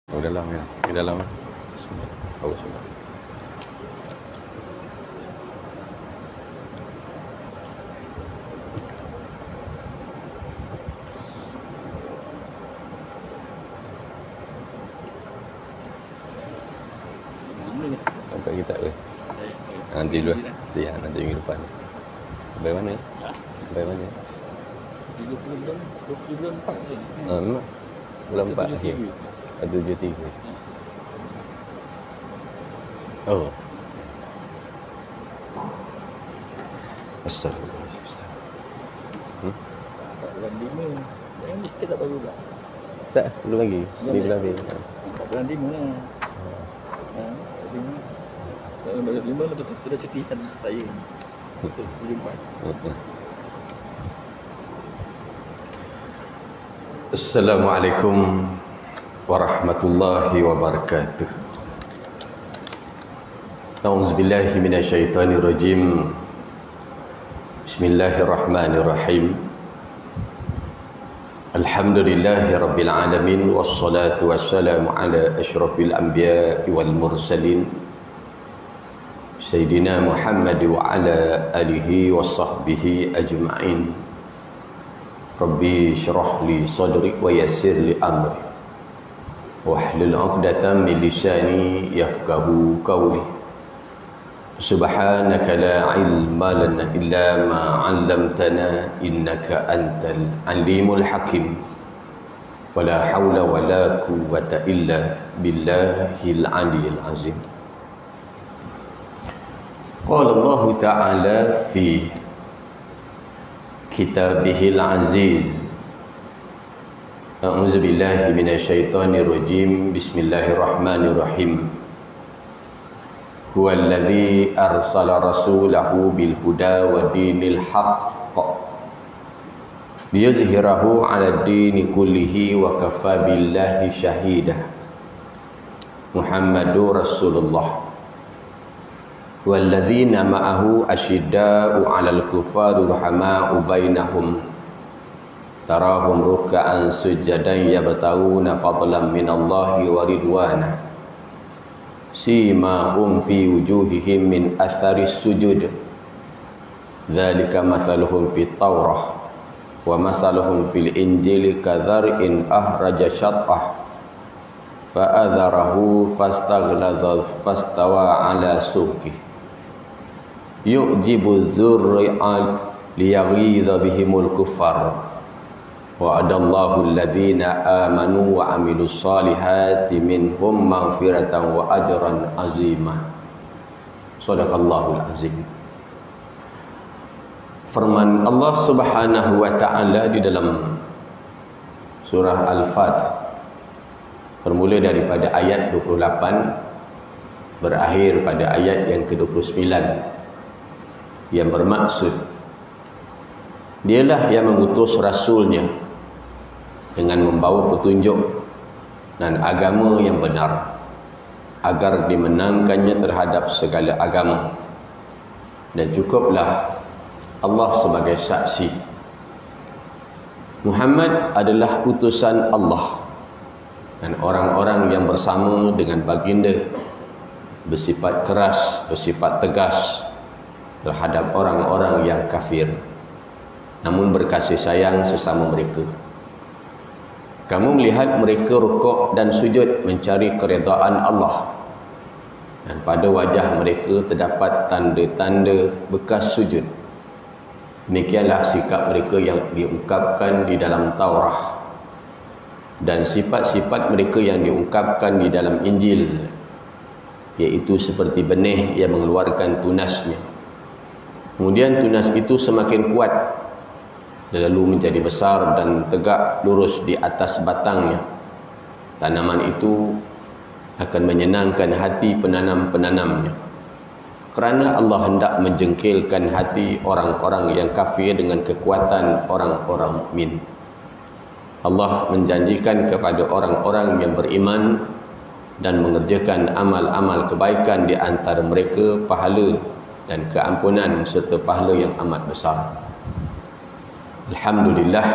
Oh, dalam ya. Di dalam. Bismillah. Oh, sudah. Nampak kita ke? Nanti dulu. Ya, nanti minggu depan. Sampai mana? Sampai mana? 20 bulan 4 sini. Memang. Bulan 4 akhir. 73. Oh. Astagfirullahaladzim. Bulan 5. Yang ni kita baru tak? Tak, belum lagi. Ni bulan ni. Bulan 5 lah. Bulan 5 lepas tu kita dah cutian saya. 74. Assalamualaikum warahmatullahi wabarakatuh. A'udzubillahi minasyaitonirrajim. Bismillahirrahmanirrahim. Alhamdulillahi rabbil alamin wassalatu wassalamu ala asyrafil anbiya'i wal mursalin Sayyidina Muhammad wa ala alihi wa sahbihi ajma'in. Rabbi syrah li sadri wa yassir li amri wahlul 'uqdatam min lisani yafqahu qawli. Subhanaka la ilma lana illa ma 'allamtana innaka antal alimul hakim. Wala haula wala quwwata illa billahil aliyyil azim. Qala Allah Ta'ala fi kitabihil aziz. A'udzu billahi minasyaitonir rajim. Bismillahirrahmanirrahim. Huwallazi arsala rasulahu bil huda wa dinil haqq liyuzhirahu 'ala ad-dini kullihi wa kafa billahi shahida. Muhammadur Rasulullah. Walladzina ma'ahu asyidda'u 'alal kuffari rahama'u bainahum tarahum ruk'an sujadan yabtaguna fadlan minallahi wa ridwana simahum fi wujuhihim min atharis sujud dzalika mathaluhum fit Taurah wa mathaluhum fil Injili kadzar'in ahraja syat'ah fa'adharahu fastaghladha fastawa 'ala suqihi yu'jibu dzurri'al liyaghidha bihimul kuffar wa adallahu alladhina amanu wa amilus solihati minhum maghfiratan wa ajran azima. Shadaqallahul azim. Firman Allah Subhanahu wa ta'ala di dalam surah Al-Fat bermula daripada ayat 28 berakhir pada ayat yang ke-29, yang bermaksud dialah yang mengutus rasulnya dengan membawa petunjuk dan agama yang benar agar dimenangkannya terhadap segala agama, dan cukuplah Allah sebagai saksi. Muhammad adalah utusan Allah, dan orang-orang yang bersama dengan baginda bersifat keras, bersifat tegas terhadap orang-orang yang kafir, namun berkasih sayang sesama mereka. Kamu melihat mereka rukuk dan sujud mencari keredaan Allah, dan pada wajah mereka terdapat tanda-tanda bekas sujud. Demikianlah sikap mereka yang diungkapkan di dalam Taurah, dan sifat-sifat mereka yang diungkapkan di dalam Injil, yaitu seperti benih yang mengeluarkan tunasnya. Kemudian tunas itu semakin kuat, lalu menjadi besar dan tegak lurus di atas batangnya. Tanaman itu akan menyenangkan hati penanam-penanamnya, kerana Allah hendak menjengkelkan hati orang-orang yang kafir dengan kekuatan orang-orang mukmin. Allah menjanjikan kepada orang-orang yang beriman dan mengerjakan amal-amal kebaikan di antara mereka pahala dan keampunan serta pahala yang amat besar. Alhamdulillah,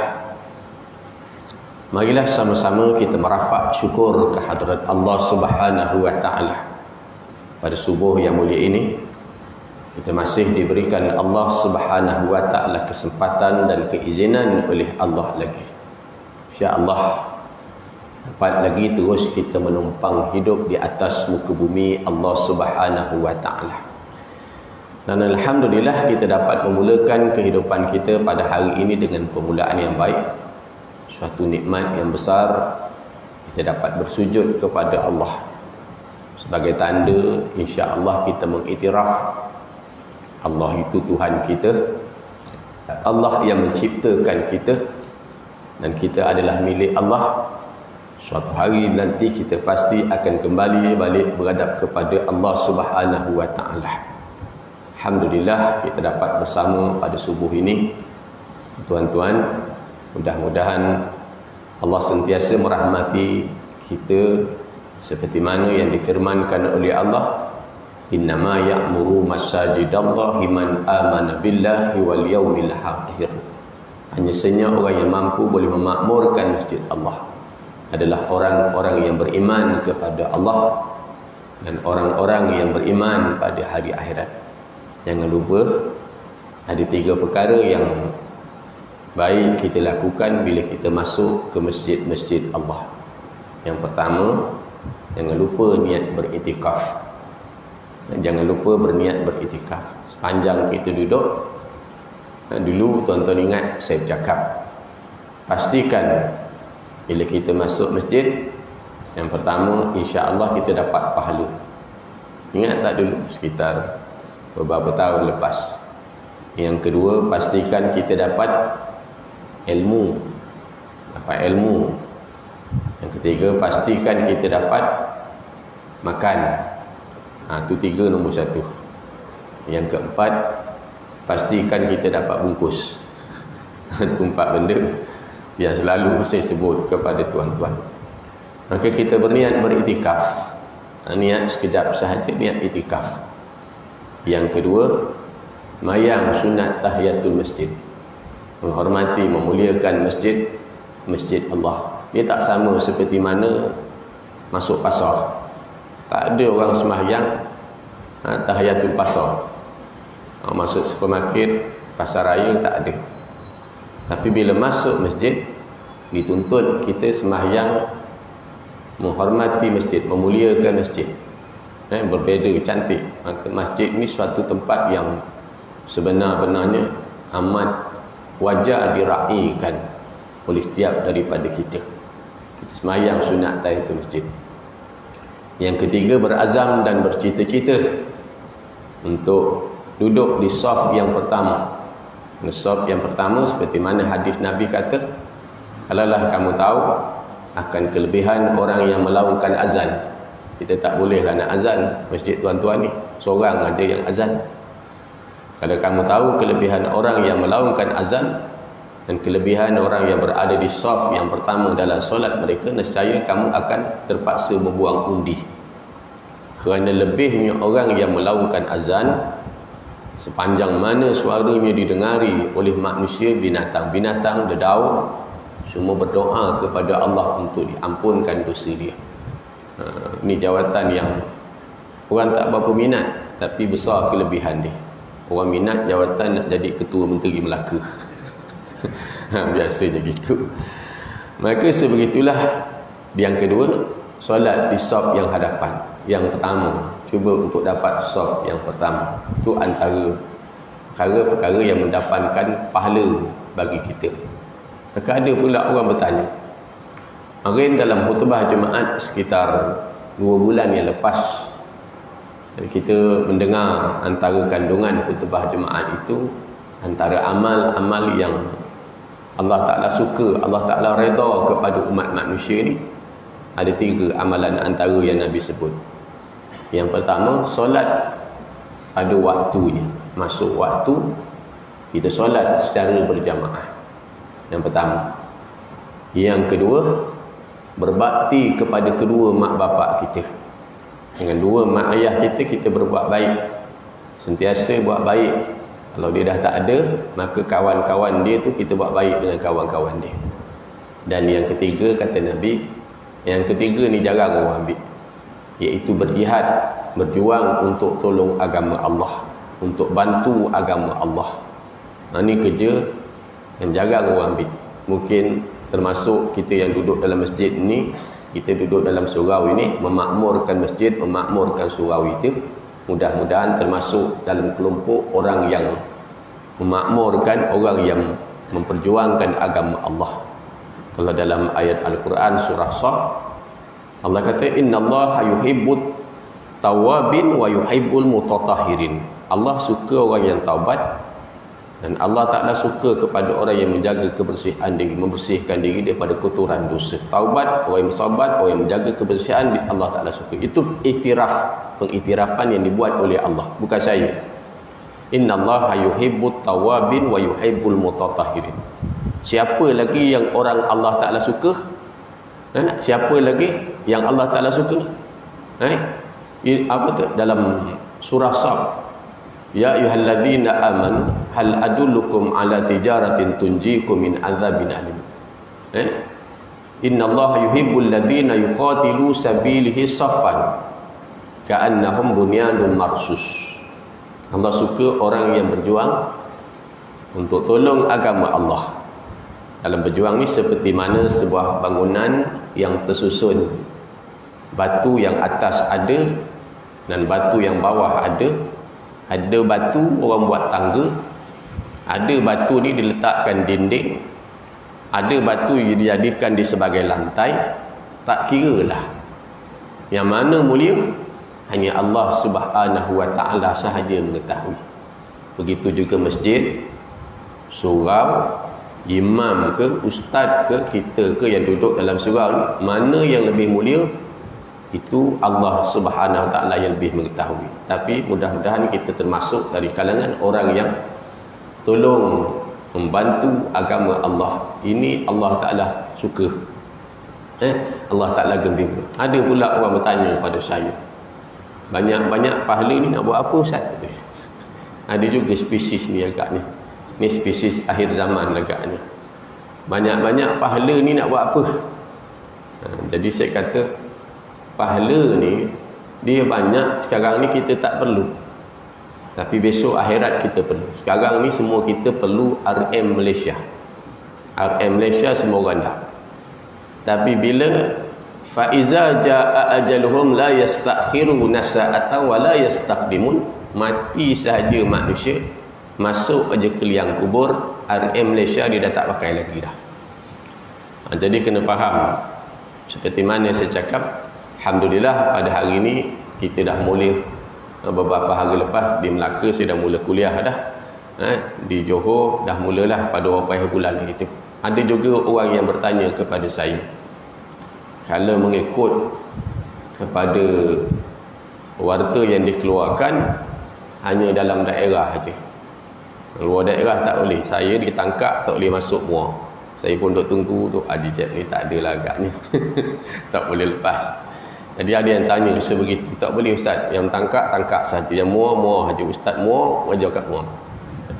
Marilah sama-sama kita merafak syukur kehadrat Allah Subhanahu wa taala. Pada subuh yang mulia ini kita masih diberikan Allah Subhanahu wa taala kesempatan dan keizinan oleh Allah lagi. Insya-Allah dapat lagi terus kita menumpang hidup di atas muka bumi Allah Subhanahu wa taala. Dan alhamdulillah kita dapat memulakan kehidupan kita pada hari ini dengan permulaan yang baik. Suatu nikmat yang besar, kita dapat bersujud kepada Allah sebagai tanda insya-Allah kita mengiktiraf Allah itu Tuhan kita, Allah yang menciptakan kita, dan kita adalah milik Allah. Suatu hari nanti kita pasti akan kembali balik beradab kepada Allah Subhanahu wa taala. Alhamdulillah kita dapat bersama pada subuh ini. Tuan-tuan, mudah-mudahan Allah sentiasa merahmati kita seperti mana yang difirmankan oleh Allah, innama ya'muru masajidallahi man amana billahi wal yawmil akhir. Hanya saja orang yang mampu boleh memakmurkan masjid Allah adalah orang-orang yang beriman kepada Allah dan orang-orang yang beriman pada hari akhirat. Jangan lupa ada 3 perkara yang baik kita lakukan bila kita masuk ke masjid-masjid Allah. Yang pertama, jangan lupa niat beriktikaf. Jangan lupa berniat beriktikaf. Sepanjang kita duduk, dulu tuan-tuan ingat saya bercakap, pastikan bila kita masuk masjid, yang pertama insya-Allah kita dapat pahala. Ingat tak dulu sekitar beberapa tahun lepas. Yang kedua, pastikan kita dapat ilmu. Yang ketiga, pastikan kita dapat makan. Itu 3 nombor 1. Yang keempat, pastikan kita dapat bungkus. Itu 4 benda yang selalu saya sebut kepada tuan-tuan. Maka kita berniat beriktikaf. Niat sekejap sahaja, niat iktikaf. Yang kedua, mayang sunat tahiyatul masjid, menghormati, memuliakan masjid Allah. Dia tak sama seperti mana masuk pasar. Tak ada orang sembahyang tahiyatul pasar. Masuk supermarket, pasar raya, tak ada. Tapi bila masuk masjid, dituntut kita sembahyang menghormati masjid, memuliakan masjid. Berbeza, cantik. Maka masjid ni suatu tempat yang sebenar-benarnya amat wajar diraikan oleh setiap daripada kita. Kita sembahyang sunat tahiyatul masjid. Yang ketiga, berazam dan bercita-cita untuk duduk di saf yang pertama. Saf yang pertama seperti mana hadis Nabi kata, kalaulah kamu tahu akan kelebihan orang yang melaungkan azan. Kita tak bolehlah nak azan masjid tuan-tuan ni, seorang aja yang azan. Kalau kamu tahu kelebihan orang yang melaungkan azan dan kelebihan orang yang berada di saf yang pertama dalam solat mereka, nescaya kamu akan terpaksa membuang undi. Kerana lebihnya orang yang melaungkan azan, sepanjang mana suaranya didengari oleh manusia, binatang-binatang, dedauan, semua berdoa kepada Allah untuk diampunkan dosa dia. Ini jawatan yang orang tak berapa minat, tapi besar kelebihan dia. Orang minat jawatan nak jadi ketua Menteri Melaka. Biasanya gitu. Maka sebegitulah. Yang kedua, solat di saf yang hadapan. Yang pertama, cuba untuk dapat saf yang pertama. Itu antara perkara-perkara yang mendatangkan pahala bagi kita. Maka ada pula orang bertanya, kemarin dalam khutbah Jumaat sekitar 2 bulan yang lepas, kita mendengar antara kandungan khutbah Jumaat itu, antara amal-amal yang Allah Ta'ala suka, Allah Ta'ala redha kepada umat manusia ni, ada 3 amalan antara yang Nabi sebut. Yang pertama, solat pada waktunya. Masuk waktu, kita solat secara berjamaah. Yang pertama. Yang kedua, berbakti kepada kedua mak bapak kita. Dengan 2 mak ayah kita, kita berbuat baik. Sentiasa buat baik. Kalau dia dah tak ada, maka kawan-kawan dia tu kita buat baik dengan kawan-kawan dia. Dan yang ketiga, kata Nabi, yang ketiga ni jarang orang ambil, iaitu berjihad, berjuang untuk tolong agama Allah, untuk bantu agama Allah. Ini kerja yang jarang orang ambil. Mungkin termasuk kita yang duduk dalam masjid ni, kita duduk dalam surau ini, memakmurkan masjid, memakmurkan surau itu, mudah-mudahan termasuk dalam kelompok orang yang memakmurkan, orang yang memperjuangkan agama Allah. Kalau dalam ayat Al-Quran surah Shaf, Allah kata innallaha yuhibbut tawabin wa yuhibbul mutatahhirin. Allah suka orang yang taubat, dan Allah Ta'ala suka kepada orang yang menjaga kebersihan diri, membersihkan diri daripada kotoran dosa. Taubat, orang yang bersabar, orang yang menjaga kebersihan, Allah Ta'ala suka. Itu iktiraf, pengiktirafan yang dibuat oleh Allah, bukan saya. Innallaha yuhibbut tawabin wa yuhibbul mutatahhirin. Siapa lagi yang orang Allah Ta'ala suka? Siapa lagi yang Allah Ta'ala suka? Apa tu? Dalam surah Shaf, ya ayyuhalladzina amanu hal adullukum ala tijaratin tunjikum min adzabin alim. Innallaha yuhibbul ladzina yuqatilu sabilihi saffan ka'annahum bunyanun marsus. Allah suka orang yang berjuang untuk tolong agama Allah. Dalam berjuang ni seperti mana sebuah bangunan yang tersusun, batu yang atas ada dan batu yang bawah ada. Ada batu orang buat tangga, ada batu ni diletakkan dinding, ada batu yang dijadikan di sebagai lantai. Tak kira lah yang mana mulia, hanya Allah Subhanahu wa ta'ala sahaja mengetahui. Begitu juga masjid, surau, imam ke, ustaz ke, kita ke yang duduk dalam surau ni, mana yang lebih mulia, itu Allah Subhanahu wa ta'ala yang lebih mengetahui. Tapi mudah-mudahan kita termasuk dari kalangan orang yang tolong membantu agama Allah. Ini Allah Ta'ala suka, Allah Ta'ala gembira. Ada pula orang bertanya pada saya, banyak-banyak pahala ni nak buat apa Ustaz? Ada juga spesies ni agaknya, ni spesies akhir zaman agaknya. Banyak-banyak pahala ni nak buat apa? Jadi saya kata, pahala ni dia banyak. Sekarang ni kita tak perlu, tapi besok akhirat kita perlu. Sekarang ni semua kita perlu RM Malaysia. RM Malaysia semua orang dah. Tapi bila faiza jaa ajaluhum la yastakhiruna sa'atan wa la yastaqdimun, mati sahaja manusia, masuk aja ke liang kubur, RM Malaysia dia dah tak pakai lagi dah. Jadi kena faham, seperti mana saya cakap, alhamdulillah pada hari ini kita dah mula, beberapa hari lepas di Melaka saya dah mula kuliah dah. Di Johor dah mulalah pada beberapa bulan itu. Ada juga orang yang bertanya kepada saya, kalau mengikut kepada warta yang dikeluarkan hanya dalam daerah saja, luar daerah tak boleh. Saya ditangkap tak boleh masuk muar. Saya pun duk tunggu tu, Haji Cep ni tak ada lah agaknya tak boleh lepas. Jadi ada yang tanya sebegitu, tak boleh Ustaz, yang tangkap saja, yang muar saja. Ustaz muar, ajar kat muar.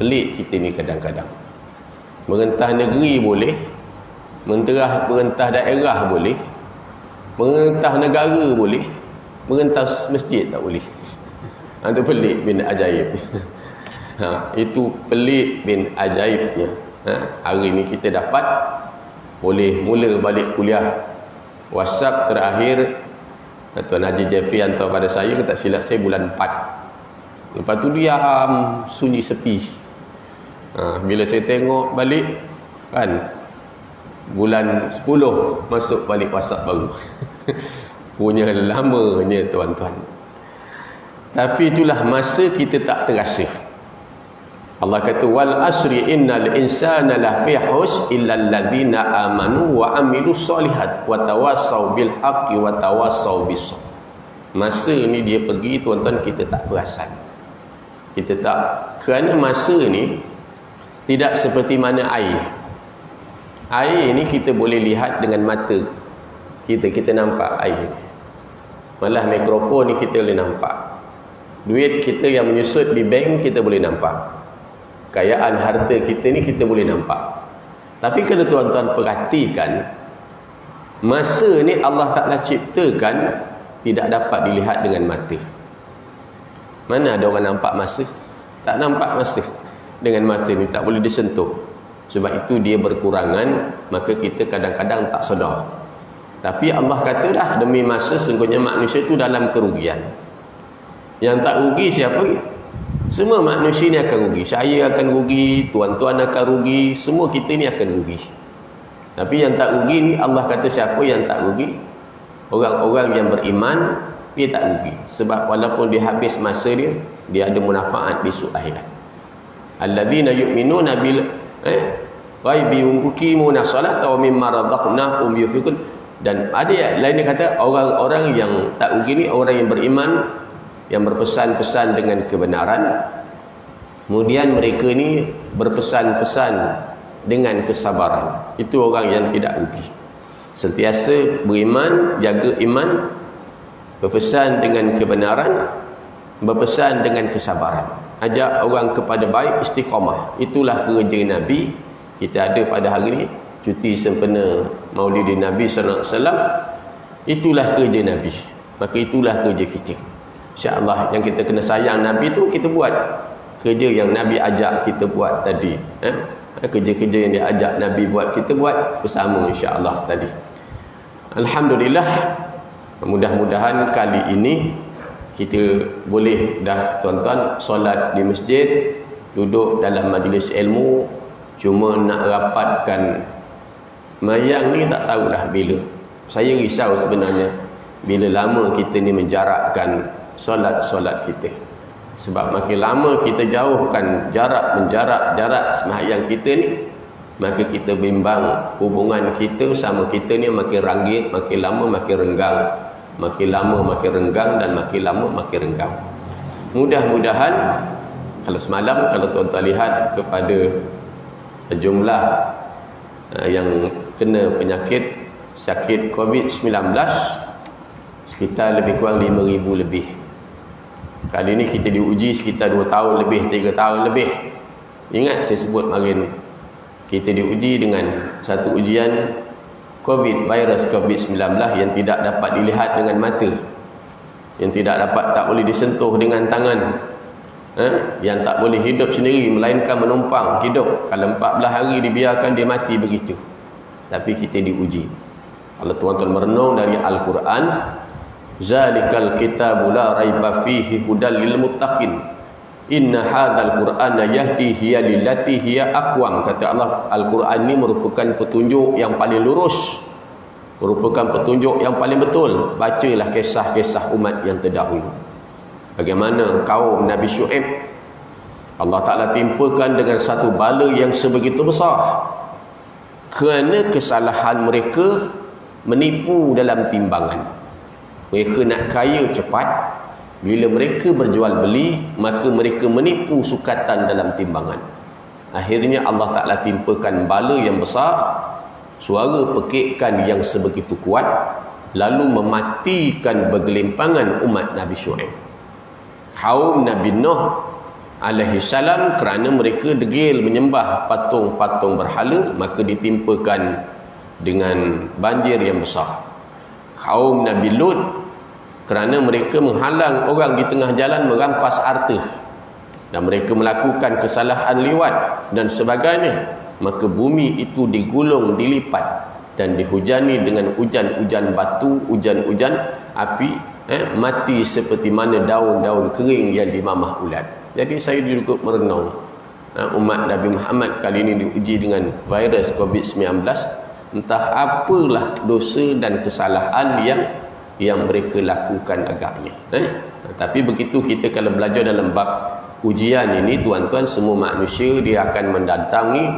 Pelik kita ni kadang-kadang. Merentah negeri boleh, merentah daerah boleh, merentah negara boleh, merentah masjid tak boleh. Itu pelik bin ajaib. Itu pelik bin ajaibnya. Hari ni kita dapat boleh mula balik kuliah. WhatsApp terakhir Tuan Haji Jeffrey hantar pada saya, tak silap saya bulan 4. Lepas tu diam, sunyi sepi. Bila saya tengok balik kan, bulan 10 masuk balik WhatsApp baru. Punya lamanya tuan-tuan. Tapi itulah masa kita tak terasa. Allah kata wal asri innal insana lafi hus illa alladhina amanu wa amilus solihat wa tawassau bil haqqi wa tawassau bis sabr. Masa ni dia pergi tuan-tuan, kita tak perasan. Kita tak, kerana masa ni tidak seperti mana air. Air ni kita boleh lihat dengan mata kita nampak air. Malah mikrofon ni kita boleh nampak. Duit kita yang menyusut di bank kita boleh nampak. Kekayaan harta kita ni kita boleh nampak. Tapi kalau tuan-tuan perhatikan, masa ni Allah Ta'ala ciptakan tidak dapat dilihat dengan mata. Mana ada orang nampak masa? Tak nampak masa. Dengan masa ni tak boleh disentuh. Sebab itu dia berkurangan, maka kita kadang-kadang tak sedar. Tapi Allah kata dah, demi masa sesungguhnya manusia itu dalam kerugian. Yang tak rugi siapa? Semua manusia ni akan rugi. Saya akan rugi, tuan-tuan akan rugi, semua kita ni akan rugi. Tapi yang tak rugi ni, Allah kata siapa yang tak rugi? Orang-orang yang beriman, dia tak rugi. Sebab walaupun dia habis masa dia, dia ada manfaat di esok akhirat. Alladzina yu'minuna bil ghaibi wa yuqimuna salata wa mimma razaqnahum yunfiqun. Dan ada yang lain dia kata orang-orang yang tak rugi ni orang yang beriman, yang berpesan-pesan dengan kebenaran, kemudian mereka ni berpesan-pesan dengan kesabaran. Itu orang yang tidak rugi. Sentiasa beriman, jaga iman, berpesan dengan kebenaran, berpesan dengan kesabaran, ajak orang kepada baik, istiqamah. Itulah kerja Nabi. Kita ada pada hari ini cuti sempena Maulidin Nabi sallallahu alaihi wasallam. Itulah kerja Nabi. Maka itulah kerja kita. Insya-Allah yang kita kena sayang Nabi tu kita buat kerja yang Nabi ajak kita buat tadi. Kerja-kerja yang dia ajak Nabi buat kita buat bersama insya-Allah tadi. Alhamdulillah, mudah-mudahan kali ini kita boleh dah tuan-tuan solat di masjid, duduk dalam majlis ilmu. Cuma nak rapatkan mayang ni tak tahulah bila. Saya risau sebenarnya bila lama kita ni menjarakkan solat-solat kita. Sebab makin lama kita jauhkan jarak sembahyang kita ni, maka kita bimbang hubungan kita sama kita ni makin ranggit, makin lama makin renggang, makin lama makin renggang, dan makin lama makin renggang. Mudah-mudahan kalau semalam kalau tuan-tuan lihat kepada jumlah yang kena penyakit sakit COVID-19 sekitar lebih kurang 5,000 lebih. Kali ini kita diuji sekitar 2 tahun lebih, 3 tahun lebih. Ingat saya sebut hari ni, kita diuji dengan satu ujian virus COVID-19 yang tidak dapat dilihat dengan mata, yang tak boleh disentuh dengan tangan, yang tak boleh hidup sendiri melainkan menumpang hidup. Kalau 14 hari dibiarkan dia mati begitu. Tapi kita diuji. Kalau tuan-tuan merenung dari Al-Quran, zalikal kitabu la raiba fihi hudal lil muttaqin, inna hadzal qur'ana yahdi hiya lillati hiya aqwam. Kata Allah, Al-Quran ini merupakan petunjuk yang paling lurus, merupakan petunjuk yang paling betul. Bacalah kisah-kisah umat yang terdahulu. Bagaimana kaum Nabi Syuaib, Allah Ta'ala timpakan dengan satu bala yang sebegitu besar kerana kesalahan mereka menipu dalam timbangan. Mereka nak kaya cepat. Bila mereka berjual beli, maka mereka menipu sukatan dalam timbangan. Akhirnya Allah Ta'ala timpakan bala yang besar, suara pekikan yang sebegitu kuat, lalu mematikan bergelimpangan umat Nabi Syuaib. Kaum Nabi Nuh alaihi salam, kerana mereka degil menyembah patung-patung berhala, maka ditimpakan dengan banjir yang besar. Kaum Nabi Lut, kerana mereka menghalang orang di tengah jalan merampas harta dan mereka melakukan kesalahan liwat dan sebagainya, maka bumi itu digulung, dilipat dan dihujani dengan hujan-hujan batu, hujan-hujan api, mati seperti mana daun-daun kering yang dimamah ulat. Jadi saya juga merenung, umat Nabi Muhammad kali ini diuji dengan virus COVID-19. Entah apalah dosa dan kesalahan yang mereka lakukan agaknya. Tapi begitu kita kalau belajar dalam bab ujian ini, tuan-tuan, semua manusia dia akan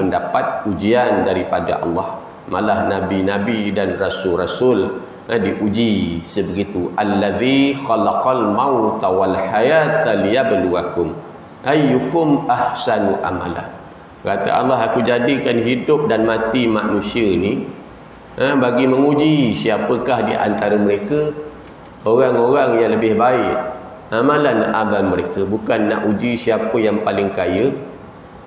mendapat ujian daripada Allah. Malah nabi-nabi dan rasul-rasul diuji sebegitu. Allazi khalaqal mauta wal hayata liyabluwakum ayyukum ahsanu amala. Kata Allah, aku jadikan hidup dan mati manusia ni bagi menguji siapakah di antara mereka orang-orang yang lebih baik amalan mereka. Bukan nak uji siapa yang paling kaya,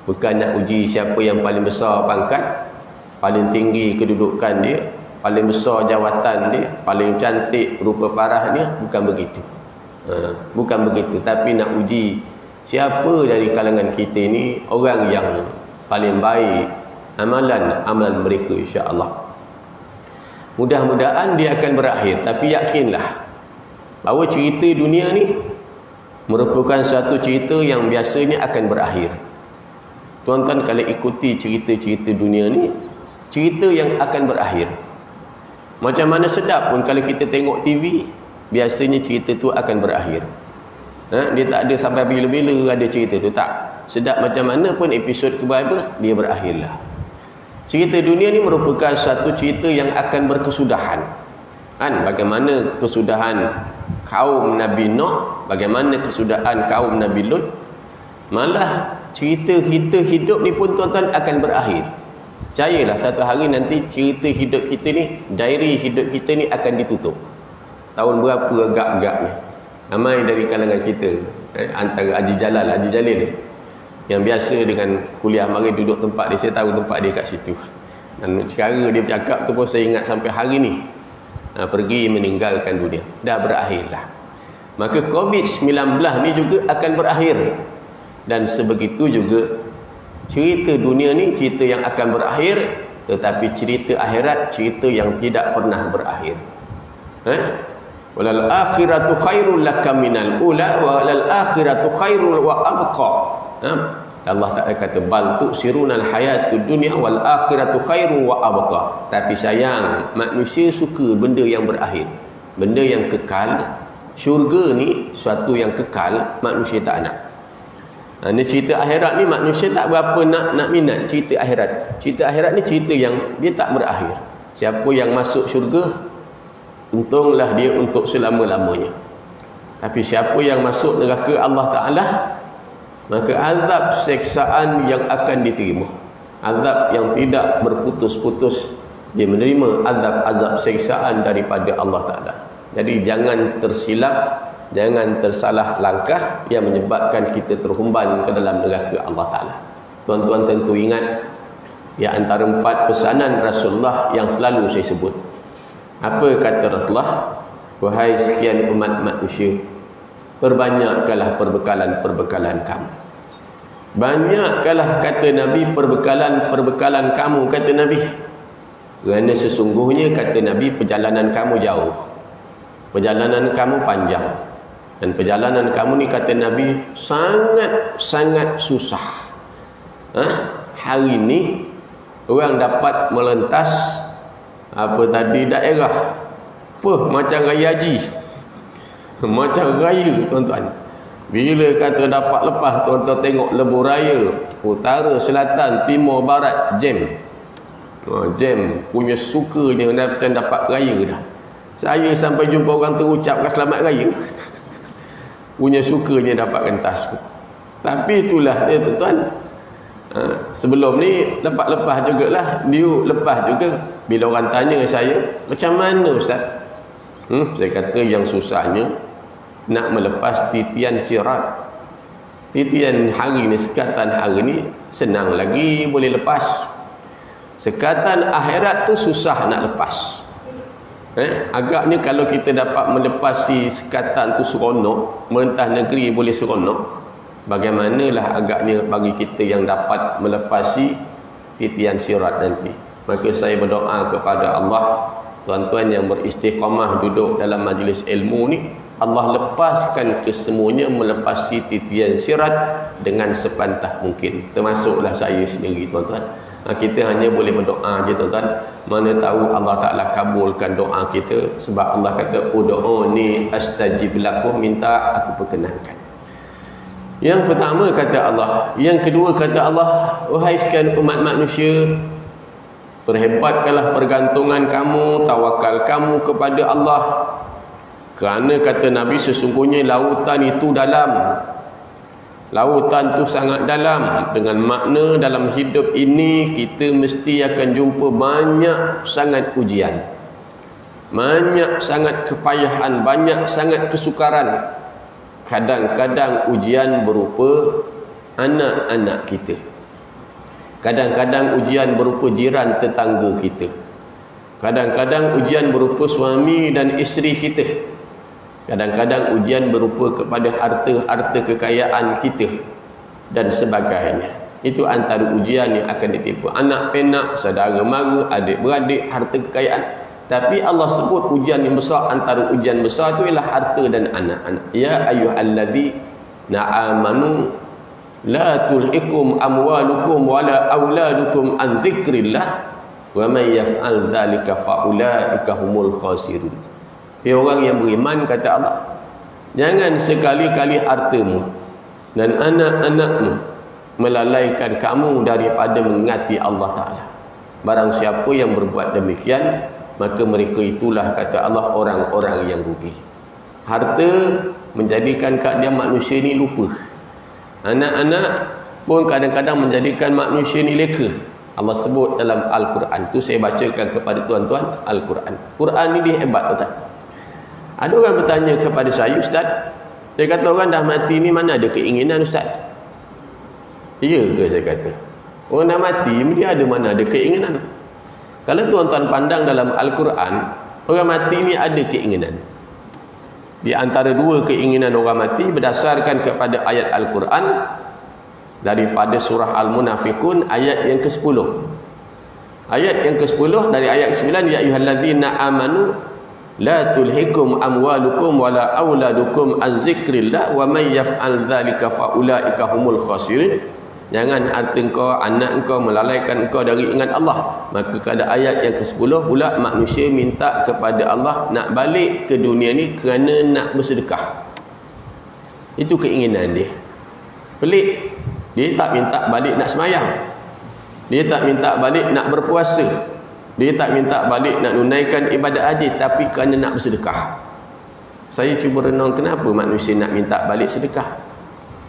bukan nak uji siapa yang paling besar pangkat, paling tinggi kedudukan dia, paling besar jawatan dia, paling cantik rupa parah dia, bukan begitu. Bukan begitu, tapi nak uji siapa dari kalangan kita ini orang yang paling baik amalan mereka, insya-Allah. Mudah-mudahan dia akan berakhir, tapi yakinlah bahawa cerita dunia ni merupakan satu cerita yang biasanya akan berakhir. Tuan-tuan kalau ikuti cerita-cerita dunia ni, cerita yang akan berakhir. Macam mana sedap pun kalau kita tengok TV, biasanya cerita tu akan berakhir. Dia tak ada sampai bila-bila ada cerita tu, tak. Sedap macam mana pun episod keberapa, dia berakhirlah. Cerita dunia ni merupakan satu cerita yang akan berkesudahan. Bagaimana kesudahan kaum Nabi Nuh, bagaimana kesudahan kaum Nabi Lut. Malah cerita kita hidup ni pun tuan-tuan akan berakhir. Percayalah satu hari nanti cerita hidup kita ni, diary hidup kita ni akan ditutup. Tahun berapa agak-agaknya ramai dari kalangan kita, antara Haji Jalil yang biasa dengan kuliah mari duduk tempat dia, saya tahu tempat dia kat situ, dan cara dia bercakap tu pun saya ingat sampai hari ni. Pergi meninggalkan dunia, dah berakhirlah. Maka COVID-19 ni juga akan berakhir, dan sebegitu juga cerita dunia ni cerita yang akan berakhir, tetapi cerita akhirat cerita yang tidak pernah berakhir. Walal akhiratu khairul laka minal ula walal akhiratu khairul wa abqa. Allah Ta'ala kata bal tu'sirunal hayatud dunya wal akhiratu khairun wa abqa. Tapi sayang, manusia suka benda yang berakhir, benda yang kekal. Syurga ni suatu yang kekal, manusia tak nak. Ni cerita akhirat ni manusia tak berapa nak minat cerita akhirat. Cerita akhirat ni cerita yang dia tak berakhir. Siapa yang masuk syurga, untunglah dia untuk selama-lamanya. Tapi siapa yang masuk neraka Allah Ta'ala, maka azab seksaan yang akan diterima, azab yang tidak berputus-putus, dia menerima azab seksaan daripada Allah Ta'ala. Jadi jangan tersilap, jangan tersalah langkah yang menyebabkan kita terhumban ke dalam neraka Allah Ta'ala. Tuan-tuan tentu ingat, ya, antara 4 pesanan Rasulullah yang selalu saya sebut. Apa kata Rasulullah? Wahai sekian umat manusia, perbanyakkanlah perbekalan kamu. Banyakkanlah, kata Nabi, perbekalan kamu, kata Nabi. Kerana sesungguhnya, kata Nabi, perjalanan kamu jauh, perjalanan kamu panjang, dan perjalanan kamu ni, kata Nabi, sangat susah. Hari ni orang dapat melentas daerah macam raya haji, macam raya, tuan-tuan. Bila kata dapat lepas, tuan-tuan tengok lebuh raya utara, selatan, timur, barat, jam punya sukanya macam dapat raya dah. Saya sampai jumpa orang terucapkan selamat raya punya sukanya dapatkan tas. Tapi itulah dia, tuan-tuan. Sebelum ni lepas jugalah, dia lepas juga. Bila orang tanya saya, macam mana Ustaz? Saya kata yang susahnya nak melepas titian sirat. Titian hari ni, sekatan hari ni senang lagi boleh lepas. Sekatan akhirat tu susah nak lepas. Agaknya kalau kita dapat melepasi sekatan tu seronok, merentah negeri boleh seronok, bagaimanalah agaknya bagi kita yang dapat melepasi titian sirat nanti. Maka saya berdoa kepada Allah, tuan-tuan yang beristiqamah duduk dalam majlis ilmu ni, Allah lepaskan kesemuanya melepasi titian sirat dengan sepantah mungkin, termasuklah saya sendiri, tuan-tuan. Kita hanya boleh berdoa je, tuan-tuan. Mana tahu Allah Ta'ala kabulkan doa kita, sebab Allah kata ud'uni astajib lakum, minta aku perkenankan. Yang pertama kata Allah. Yang kedua kata Allah, wahai sekalian umat manusia, perhebatkanlah pergantungan kamu, tawakal kamu kepada Allah. Kerana kata Nabi, sesungguhnya lautan itu dalam. Lautan itu sangat dalam. Dengan makna dalam hidup ini kita mesti akan jumpa banyak sangat ujian, banyak sangat kepayahan, banyak sangat kesukaran. Kadang-kadang ujian berupa anak-anak kita. Kadang-kadang ujian berupa jiran tetangga kita. Kadang-kadang ujian berupa suami dan isteri kita. Kadang-kadang ujian berupa kepada harta-harta kekayaan kita dan sebagainya. Itu antara ujian yang akan ditimpa anak penak, saudara mara, adik-beradik, harta kekayaan. Tapi Allah sebut ujian yang besar, antara ujian besar itu ialah harta dan anak-anak. Ya ayyuhalladzina amanu la tulhikum amwalukum wala auladukum an dzikrillah wa may yaf'al dzalika faulaika humul khasirun. Hai orang yang beriman, kata Allah, jangan sekali-kali hartamu dan anak-anakmu melalaikan kamu daripada mengingati Allah Ta'ala. Barang siapa yang berbuat demikian, maka mereka itulah, kata Allah, orang-orang yang rugi. Harta menjadikan dia manusia ni lupa. Anak-anak pun kadang-kadang menjadikan manusia ni leka. Allah sebut dalam Al-Quran. Tu saya bacakan kepada tuan-tuan Al-Quran. Quran ni dia hebat, tuan. Ada orang bertanya kepada saya, Ustaz, dia kata orang dah mati ni mana ada keinginan, Ustaz? Ya ke saya kata? Orang dah mati dia ada mana ada keinginan? Kalau tuan-tuan pandang dalam Al-Quran, orang mati ni ada keinginan. Di antara dua keinginan orang mati berdasarkan kepada ayat Al-Quran daripada surah Al-Munafiqun ayat yang ke-10. Ayat yang ke-10 dari ayat ke-9, ya ayyuhalladzina amanu la tulhikum amwalukum wala auladukum an zikrillah wa may yaf'al dzalika faulaika humul khasirin. Jangan harta engkau, anak engkau melalaikan engkau dari ingat Allah. Maka pada ayat yang ke-10 pula manusia minta kepada Allah nak balik ke dunia ni kerana nak bersedekah. Itu keinginan dia. Pelik. Dia tak minta balik nak semayang. Dia tak minta balik nak berpuasa. Dia tak minta balik nak tunaikan ibadat haji, tapi kerana nak bersedekah. Saya cuba renung kenapa manusia nak minta balik sedekah.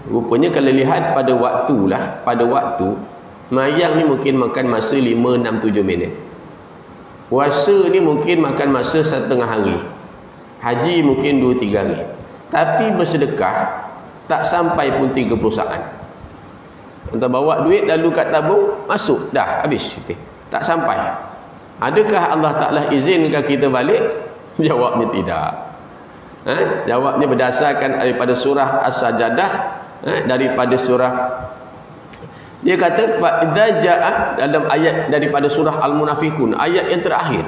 Rupanya kalau lihat pada waktulah, pada waktu mayang ni mungkin makan masa 5, 6, 7 minit. Puasa ni mungkin makan masa setengah hari. Haji mungkin 2-3 hari. Tapi bersedekah tak sampai pun 30 saat. Kita bawa duit lalu kat tabung, masuk dah habis. Tak sampai. Adakah Allah Ta'ala izinkan kita balik? Jawabnya tidak. Jawabnya berdasarkan daripada surah As-Sajadah, daripada surah, dia kata fa idza jaa, dalam ayat daripada surah Al-Munafiqun ayat yang terakhir,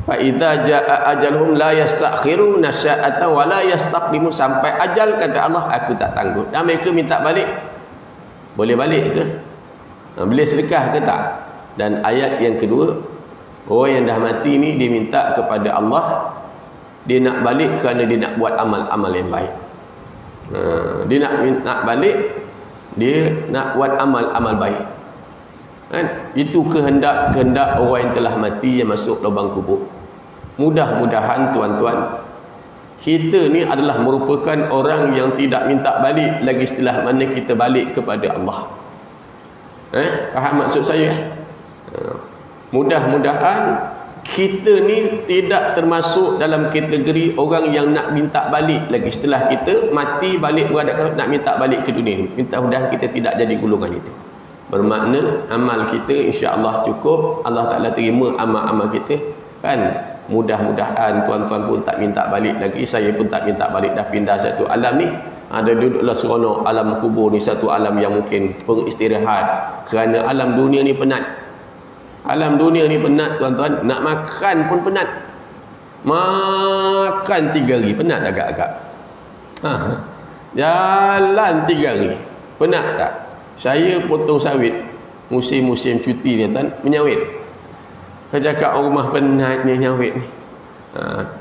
fa idza jaa ajaluhum la yastakhiruna sa'atan wa la yastaqdimun. Sampai ajal, kata Allah, aku tak tangguh. Dan mereka minta balik, boleh balik ke? Boleh sedekah ke tak? Dan ayat yang kedua, orang yang dah mati ni dia minta kepada Allah, dia nak balik kerana dia nak buat amal-amal yang baik. Dia nak balik, dia nak buat amal-amal baik. Itu kehendak orang yang telah mati yang masuk lubang kubur. Mudah-mudahan tuan-tuan, kita ni adalah merupakan orang yang tidak minta balik lagi setelah mana kita balik kepada Allah. Faham maksud saya? Mudah-mudahan kita ni tidak termasuk dalam kategori orang yang nak minta balik lagi setelah kita mati, balik beradab nak minta balik ke dunia ni. Mudah-mudahan kita tidak jadi golongan itu. Bermakna amal kita insya-Allah cukup, Allah Ta'ala terima amal-amal kita, kan? Mudah-mudahan tuan-tuan pun tak minta balik lagi, saya pun tak minta balik, dah pindah satu alam ni. Ada duduklah seronok alam kubur ni, satu alam yang mungkin pengistirahat, kerana alam dunia ni penat. Alam dunia ni penat, tuan-tuan. Nak makan pun penat. Makan 3 hari penat agak-agak. Jalan 3 hari penat tak? Saya potong sawit musim-musim cuti ni, tuan, menyawit. Saya cakap orang rumah penatnya nyawit ni.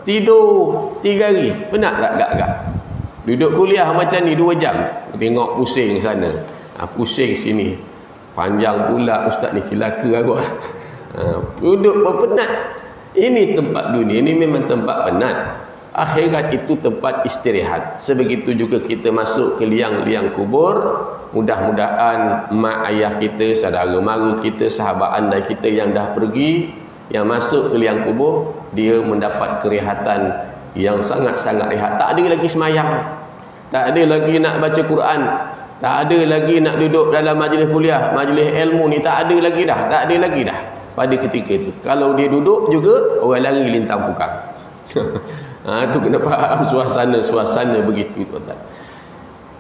Tidur 3 hari penat tak agak-agak? Duduk kuliah macam ni 2 jam, tengok pusing sana, pusing sini. Panjang pula ustaz ni, celaka aku. Duduk penat. Ini tempat dunia, ini memang tempat penat. Akhirat itu tempat istirahat. Sebegitu juga kita masuk ke liang-liang kubur. Mudah-mudahan mak ayah kita, saudara mara kita, sahabat anda kita yang dah pergi, yang masuk ke liang kubur, dia mendapat kerehatan yang sangat-sangat rehat. Tak ada lagi semayang, tak ada lagi nak baca Quran, Tak ada lagi nak duduk dalam majlis kuliah, majlis ilmu ni tak ada lagi dah. Tak ada lagi dah pada ketika itu. Kalau dia duduk juga, orang lari lintang pukang. Itu kena faham suasana begitu, tuan-tuan.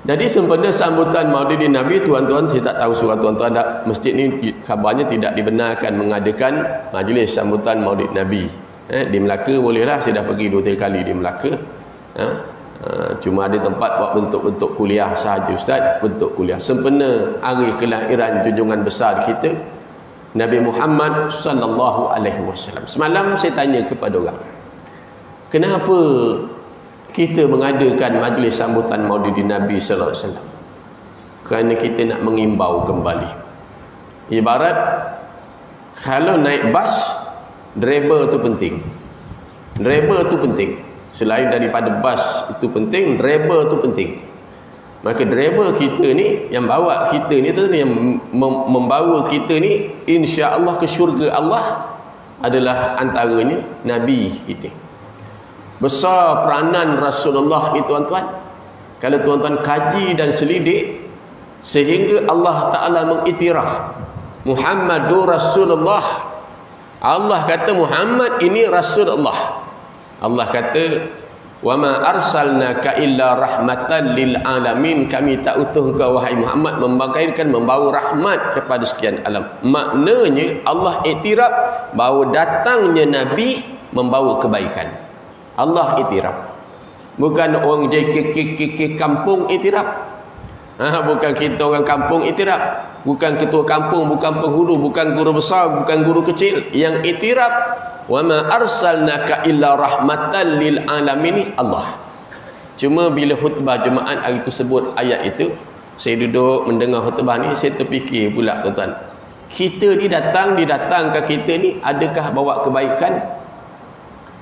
Jadi sempena sambutan Maulidin Nabi, tuan-tuan, saya tak tahu surah tuan-tuan tak, masjid ni kabarnya tidak dibenarkan mengadakan majlis sambutan Maulid Nabi. Di Melaka bolehlah, saya dah pergi 2-3 kali di Melaka. Cuma ada tempat buat bentuk-bentuk kuliah sahaja, ustaz, bentuk kuliah sempena hari kelahiran junjungan besar kita Nabi Muhammad sallallahu alaihi wasallam. Semalam saya tanya kepada orang, kenapa kita mengadakan majlis sambutan Maulidin Nabi sallallahu alaihi wasallam? Kerana kita nak mengimbau kembali. Ibarat kalau naik bas, driver tu penting. Driver tu penting. Selain daripada bas itu penting, driver tu penting. Maka driver kita ni, yang bawa kita ni, yang membawa kita ni insya-Allah ke syurga Allah adalah antaranya Nabi kita. Besar peranan Rasulullah ni, tuan-tuan. Kalau tuan-tuan kaji dan selidik, sehingga Allah Ta'ala mengiktiraf Muhammadur Rasulullah. Allah kata Muhammad ini Rasulullah. Allah kata, wa ma arsalnaka illa rahmatan lil alamin, kami tak utuh engkau wahai Muhammad membangkitkan, membawa rahmat kepada sekian alam. Maknanya Allah iktiraf bahawa datangnya Nabi membawa kebaikan. Allah iktiraf. Bukan orang JKK kampung iktiraf. Bukan kita orang kampung iktiraf. Bukan ketua kampung, bukan penghulu, bukan guru besar, bukan guru kecil. Yang iktiraf, wa ma arsalnaka illa rahmatan lil alamin, Allah. Cuma bila khutbah jemaat hari itu sebut ayat itu, saya duduk mendengar khutbah ni, saya terfikir pula, tuan-tuan, kita ni didatangkan kita ni, adakah bawa kebaikan?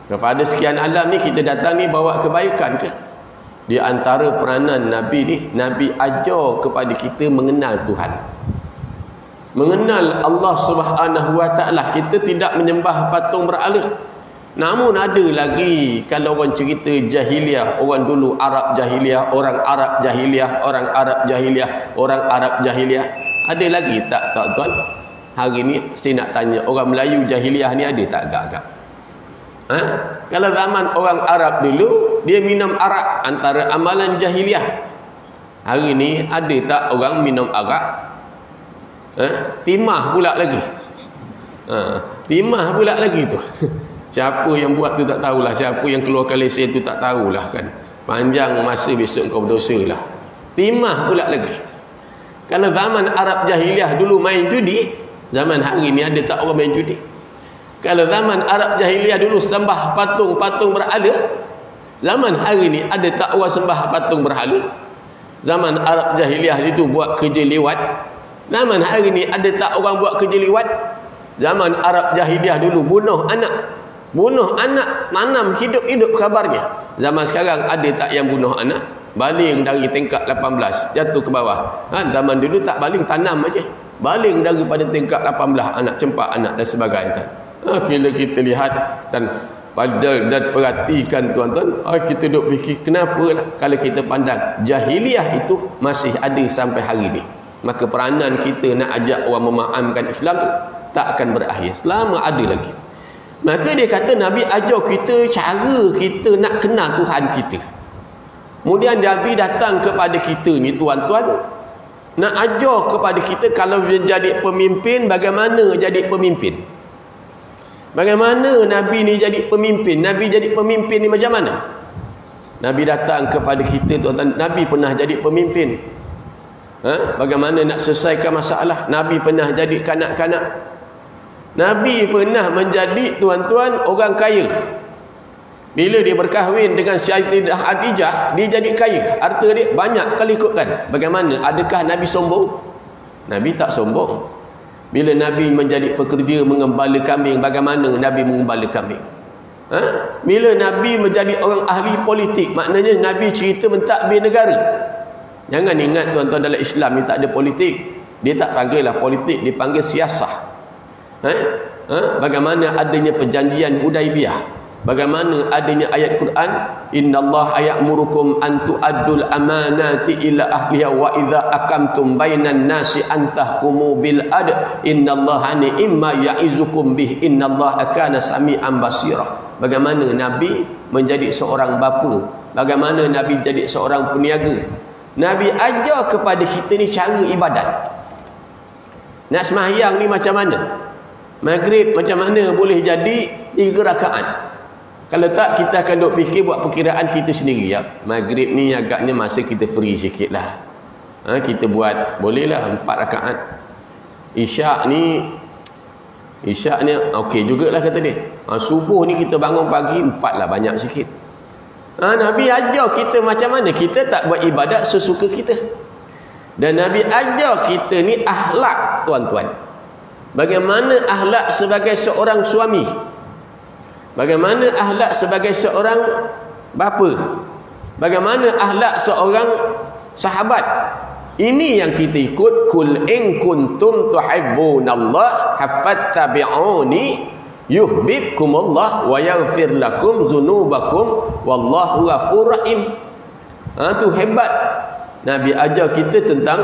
Kepada sekian alam ni kita datang ni bawa kebaikan ke? Di antara peranan Nabi ni, Nabi ajar kepada kita mengenal Tuhan, mengenal Allah Subhanahu wa taala. Kita tidak menyembah patung berhala. Namun ada lagi, kalau orang cerita jahiliah, orang dulu Arab jahiliah, orang Arab jahiliah, orang Arab jahiliah, orang Arab jahiliah. Ada lagi tak, tuan-tuan? Hari ni saya nak tanya, orang Melayu jahiliah ni ada tak agak-agak? Kalau zaman orang Arab dulu, dia minum arak, antara amalan jahiliah. Hari ni ada tak orang minum arak? Timah pula lagi. Timah pula lagi tu. Siapa yang buat tu tak tahulah, siapa yang keluarkan lesen tu tak tahulah kan. Panjang masa besok kau berdosa lah. Timah pula lagi. Kalau zaman Arab jahiliah dulu main judi, zaman hari ni ada tak orang main judi? Kalau zaman Arab jahiliah dulu sembah patung-patung berhala, zaman hari ni ada tak orang sembah patung berhala? Zaman Arab jahiliah itu buat kerja lewat, zaman hari ni ada tak orang buat kerja lewat? Zaman Arab jahiliah dulu bunuh anak, tanam hidup-hidup kabarnya. Zaman sekarang ada tak yang bunuh anak? Baling dari tingkat 18 jatuh ke bawah. Zaman dulu tak baling, tanam aja. Baling daripada tingkat 18, anak cempak anak dan sebagainya. Bila kita lihat dan perhatikan, tuan-tuan, kita duk fikir kenapa lah, kalau kita pandang jahiliah itu masih ada sampai hari ini, maka peranan kita nak ajak orang memahamkan Islam tu tak akan berakhir selama ada lagi. Maka dia kata Nabi ajar kita cara kita nak kenal Tuhan kita. Kemudian Nabi datang kepada kita ni, tuan-tuan, nak ajar kepada kita kalau menjadi pemimpin, bagaimana jadi pemimpin. Bagaimana Nabi ni jadi pemimpin? Nabi jadi pemimpin ni macam mana? Nabi datang kepada kita, tuan-tuan. Nabi pernah jadi pemimpin. Bagaimana nak selesaikan masalah? Nabi pernah jadi kanak-kanak. Nabi pernah menjadi, tuan-tuan, orang kaya. Bila dia berkahwin dengan Sayyidah Khadijah, dia jadi kaya. Harta dia banyak kali ikutkan. Bagaimana? Adakah Nabi sombong? Nabi tak sombong. Bila Nabi menjadi pekerja mengembala kambing, bagaimana Nabi mengembala kambing? Bila Nabi menjadi orang ahli politik, maknanya Nabi cerita mentadbir negara. Jangan ingat, tuan-tuan, dalam Islam ni tak ada politik. Dia tak panggil lah politik, dia panggil siasah. Bagaimana adanya perjanjian Hudaibiyah. Bagaimana adanya ayat Quran, innallaha ya'murukum an tu'addul amanati ila ahliha wa idza aqamtum bainan nasi an tahkumu bil adl innallaha ni'ma ya'izukum bih innallaha kana sami'an basira. Bagaimana Nabi menjadi seorang bapa, bagaimana Nabi jadi seorang peniaga. Nabi ajar kepada kita ni cara ibadat. Nak sembahyang ni macam mana? Maghrib macam mana boleh jadi 3 rakaat. Kalau tak, kita akan duk fikir buat perkiraan kita sendiri ya. Maghrib ni agaknya masa kita free sikit lah. Kita buat bolehlah 4 rakaat. Isyak ni okey jugalah kata dia. Subuh ni kita bangun pagi 4 lah, banyak sikit. Nabi ajar kita macam mana kita tak buat ibadat sesuka kita. Dan Nabi ajar kita ni akhlak, tuan-tuan. Bagaimana akhlak sebagai seorang suami, bagaimana akhlak sebagai seorang bapa, bagaimana akhlak seorang sahabat. Ini yang kita ikut. Kul in kuntum tuhibbunallah fattabi'uni yuhibbukumullah wa yaghfir lakum dzunubakum wallahu ghafurur rahim. Tu hebat. Nabi ajar kita tentang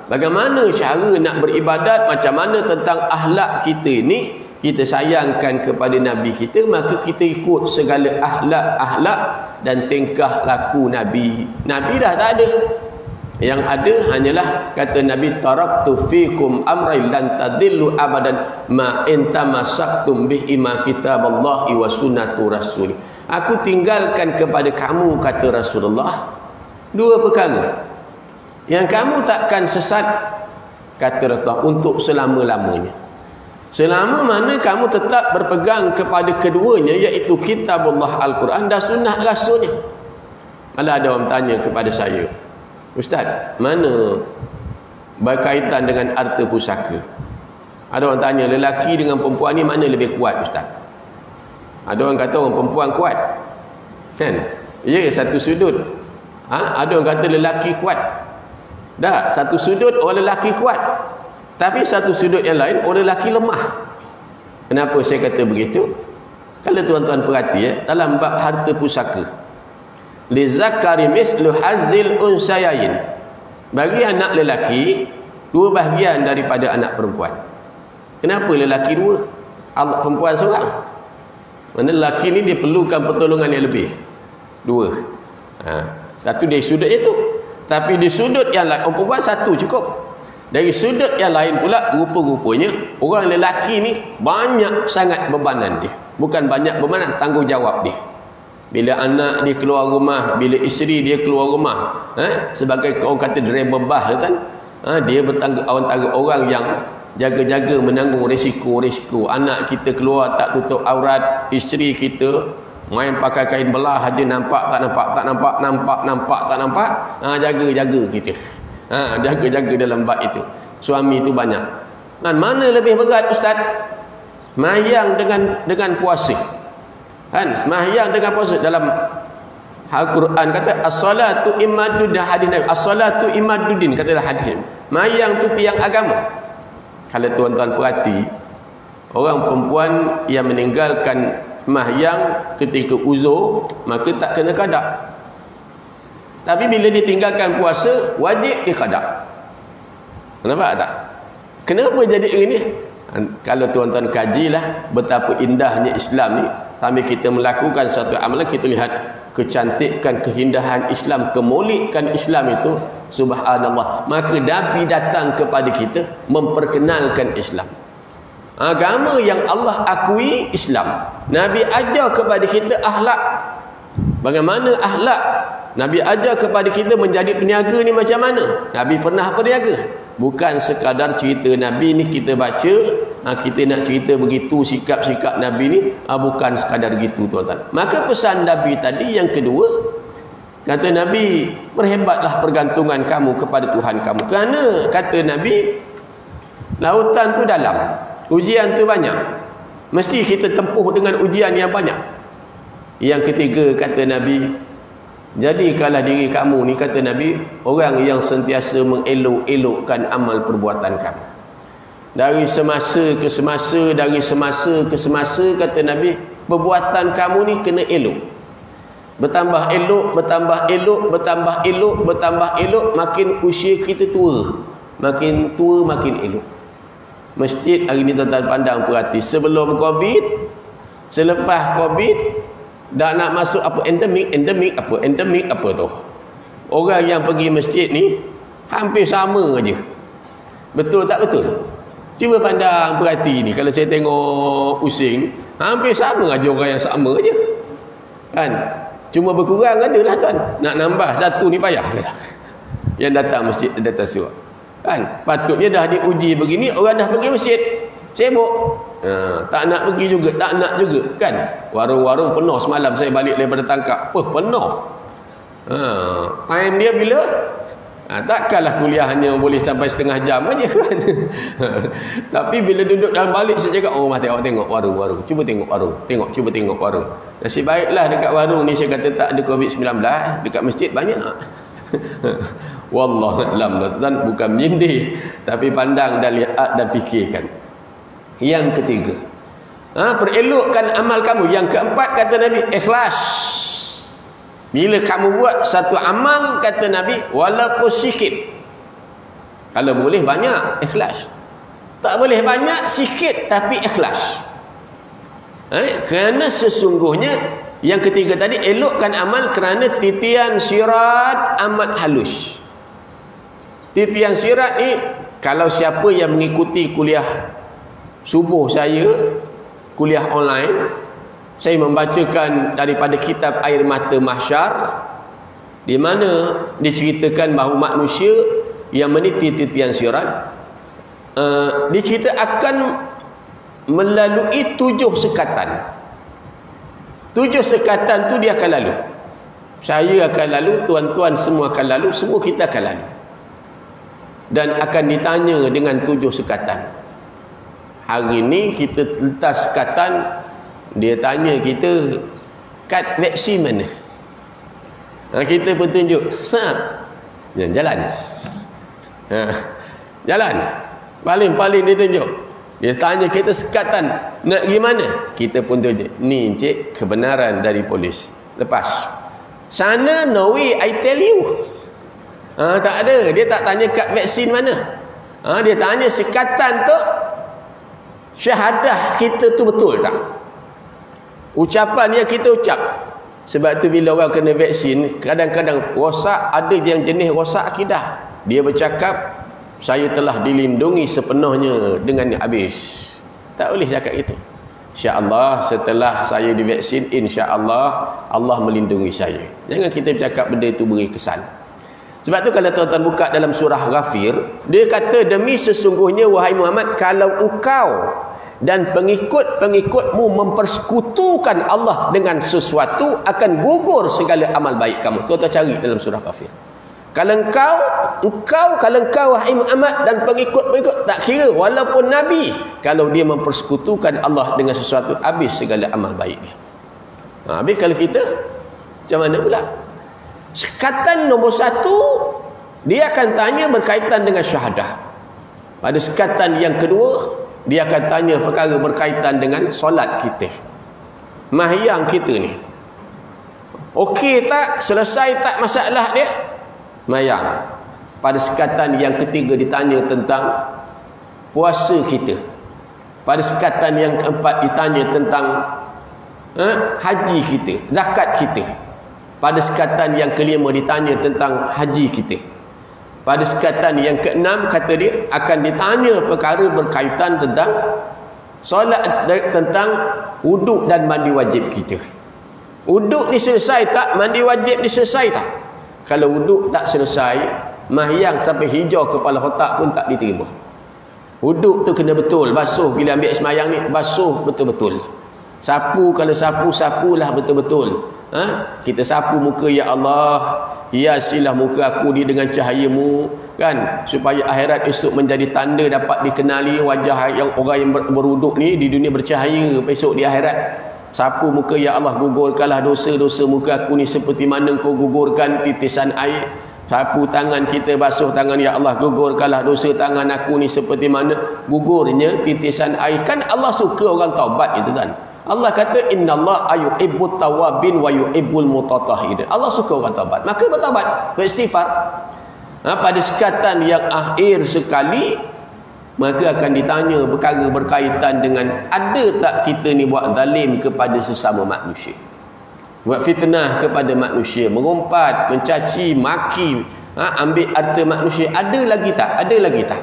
bagaimana cara nak beribadat, macam mana tentang akhlak kita ni. Kita sayangkan kepada Nabi kita, maka kita ikut segala akhlak dan tingkah laku Nabi. Nabi dah tak ada. Yang ada hanyalah kata Nabi, taraktu fikum amrayn lan tadillu abadan ma in tamassaktum bihi ma kitaballahi wa sunnatu rasul. Aku tinggalkan kepada kamu, kata Rasulullah, 2 perkara yang kamu takkan sesat, kata Rasulullah, untuk selama-lamanya. Selama mana kamu tetap berpegang kepada keduanya, iaitu kitabullah Al-Quran dan sunnah Rasulnya. Malah ada orang tanya kepada saya, Ustaz, mana berkaitan dengan harta pusaka? Ada orang tanya, lelaki dengan perempuan ni mana lebih kuat, Ustaz? Ada orang kata orang perempuan kuat, kan? Ya, satu sudut. Ada orang kata lelaki kuat. Dah, satu sudut orang lelaki kuat, tapi satu sudut yang lain orang lelaki lemah. Kenapa saya kata begitu? Kalau tuan-tuan perhati dalam bab harta pusaka, li zakari mislu hazil unsayain, bagi anak lelaki 2 bahagian daripada anak perempuan. Kenapa lelaki 2, perempuan seorang? Mana lelaki ni dia perlukan pertolongan yang lebih 2. Satu dari sudut itu, tapi di sudut yang lain orang perempuan 1 cukup. Dari sudut yang lain pula, rupa-rupanya orang lelaki ni banyak sangat bebanan dia. Bukan banyak bebanan, tanggungjawab dia. Bila anak dia keluar rumah, bila isteri dia keluar rumah, sebagai orang kata driver bas kan, dia antara orang yang jaga-jaga menanggung risiko-risiko. Anak kita keluar tak tutup aurat, isteri kita main pakai kain belah aja, nampak tak nampak, tak nampak, nampak tak nampak, jaga-jaga kita. Jaga-jaga dalam bab itu. Suami itu banyak. Dan mana lebih berat, Ustaz? Sembahyang dengan puasa. Kan? Sembahyang dengan puasa. Dalam Al-Quran kata as-salatu imaduddin, hadis Nabi. As-salatu imaduddin, katalah hadis. Sembahyang tu tiang agama. Kalau tuan-tuan perhati, orang perempuan yang meninggalkan sembahyang ketika uzur, maka tak kena qada. Tapi bila ditinggalkan puasa, wajib dia qada. Kenapa tak? Kenapa jadi begini? Kalau tuan-tuan kajilah betapa indahnya Islam ni, sambil kita melakukan satu amalan, kita lihat kecantikan, keindahan Islam, kemulikan Islam itu, subhanallah. Maka Nabi datang kepada kita memperkenalkan Islam. Agama yang Allah akui Islam. Nabi ajar kepada kita akhlak. Bagaimana akhlak? Nabi ajar kepada kita menjadi peniaga ni macam mana? Nabi pernah berniaga. Bukan sekadar cerita Nabi ni kita baca, kita nak cerita begitu sikap-sikap Nabi ni, bukan sekadar gitu, tuan-tuan. Maka pesan Nabi tadi yang kedua, kata Nabi, berhebatlah pergantungan kamu kepada Tuhan kamu. Kerana kata Nabi, lautan tu dalam, ujian tu banyak. Mesti kita tempuh dengan ujian yang banyak. Yang ketiga kata Nabi, jadikanlah diri kamu ni, kata Nabi, orang yang sentiasa mengelok-elokkan amal perbuatan kamu. Dari semasa ke semasa, dari semasa ke semasa, kata Nabi, perbuatan kamu ni kena elok. Bertambah elok, bertambah elok, bertambah elok, bertambah elok, makin usia kita tua. Makin tua makin elok. Masjid hari ni tuan-tuan pandang perhati, sebelum Covid, selepas Covid, dah nak masuk apa endemik apa tu. Orang yang pergi masjid ni hampir sama aja. Betul tak betul? Cuba pandang perhati ni, kalau saya tengok pusing, hampir sama aja orang yang sama aja. Kan? Cuma berkurang adalah tuan. Nak nambah satu ni payah ke tak? Yang datang masjid, datang surau. Kan? Patutnya dah diuji begini, orang dah pergi masjid, sibuk. Tak nak pergi juga, tak nak juga. Kan? Warung-warung penuh. Semalam saya balik daripada tangkap. Penuh. Time dia bila? Takkanlah kuliah hanya boleh sampai setengah jam aja kan. Tapi bila duduk dalam balik saya cakap, oh mati awak tengok warung-warung, cuba tengok warung, cuba tengok warung. Nasib baiklah dekat warung ni saya kata tak ada COVID-19, dekat masjid banyak. Wallahualam, tuan bukan menyindir, tapi pandang dan lihat dan fikirkan. Yang ketiga, perelokkan amal kamu. Yang keempat kata Nabi, ikhlas. Bila kamu buat satu amal, kata Nabi, walaupun sikit, kalau boleh banyak, ikhlas. Tak boleh banyak, sikit tapi ikhlas. Kerana sesungguhnya yang ketiga tadi, elokkan amal kerana titian sirat amat halus. Titian sirat ni, kalau siapa yang mengikuti kuliah subuh saya, kuliah online, saya membacakan daripada kitab Air Mata Mahsyar, di mana diceritakan bahawa manusia yang meniti titian sirat dicerita akan melalui 7 sekatan. 7 sekatan tu dia akan lalu. Saya akan lalu, tuan-tuan semua akan lalu, semua kita akan lalu. Dan akan ditanya dengan 7 sekatan. Hari ni kita letak sekatan, dia tanya kita, kad vaksin mana? Kita pun tunjuk, jalan. Jalan. Paling-paling dia tunjuk. Dia tanya kita sekatan, nak pergi mana? Kita pun tunjuk, ni encik kebenaran dari polis. Lepas. Sana, no way, I tell you. Tak ada. Dia tak tanya kad vaksin mana. Dia tanya sekatan tu, syahadah kita tu betul tak? Ucapan yang kita ucap. Sebab tu bila orang kena vaksin, kadang-kadang rosak, ada yang jenis rosak akidah. Dia bercakap, saya telah dilindungi sepenuhnya dengan habis. Tak boleh cakap gitu. InsyaAllah setelah saya divaksin, insyaAllah Allah melindungi saya. Jangan kita bercakap benda itu beri kesan. Sebab tu kalau tuan-tuan buka dalam surah Ghafir, dia kata, demi sesungguhnya wahai Muhammad, kalau engkau dan pengikut-pengikutmu mempersekutukan Allah dengan sesuatu, akan gugur segala amal baik kamu. Tuan-tuan cari dalam surah Ghafir. Kalau engkau wahai Muhammad dan pengikut-pengikut, tak kira walaupun Nabi, kalau dia mempersekutukan Allah dengan sesuatu, habis segala amal baik dia. Habis kalau kita, macam mana pula? Sekatan nombor 1, dia akan tanya berkaitan dengan syahadah. Pada sekatan yang kedua, dia akan tanya perkara berkaitan dengan solat kita, mahyang kita ni okey tak, selesai tak masalah dia, mahyang. Pada sekatan yang ketiga ditanya tentang puasa kita. Pada sekatan yang keempat ditanya tentang haji kita, zakat kita. Pada sekatan yang kelima ditanya tentang haji kita. Pada sekatan yang keenam, kata dia, akan ditanya perkara berkaitan tentang solat, tentang wuduk dan mandi wajib kita. Wuduk ni selesai tak? Mandi wajib ni selesai tak? Kalau wuduk tak selesai, mahyang sampai hijau kepala otak pun tak diterima. Wuduk tu kena betul, basuh. Bila ambil semayang ni, basuh betul-betul. Sapu, kalau sapu, sapulah betul-betul. Kita sapu muka, ya Allah, hiasilah muka aku ni dengan cahayamu, kan, supaya akhirat esok menjadi tanda dapat dikenali wajah yang orang yang berwuduk ni di dunia bercahaya besok di akhirat. Sapu muka, ya Allah, gugurkanlah dosa-dosa muka aku ni seperti mana kau gugurkan titisan air. Sapu tangan kita, basuh tangan, ya Allah, gugurkanlah dosa tangan aku ni seperti mana gugurnya titisan air. Kan Allah suka orang taubat itu kan. Allah kata innallah yuhibbut tawabin wa yuhibbul mutatahhirin. Allah suka orang taubat, maka bertaubat, beristighfar. Pada sekatan yang akhir sekali, maka akan ditanya perkara berkaitan dengan ada tak kita ni buat zalim kepada sesama manusia, buat fitnah kepada manusia, merompat, mencaci, maki, ambil harta manusia, ada lagi tak? Ada lagi tak?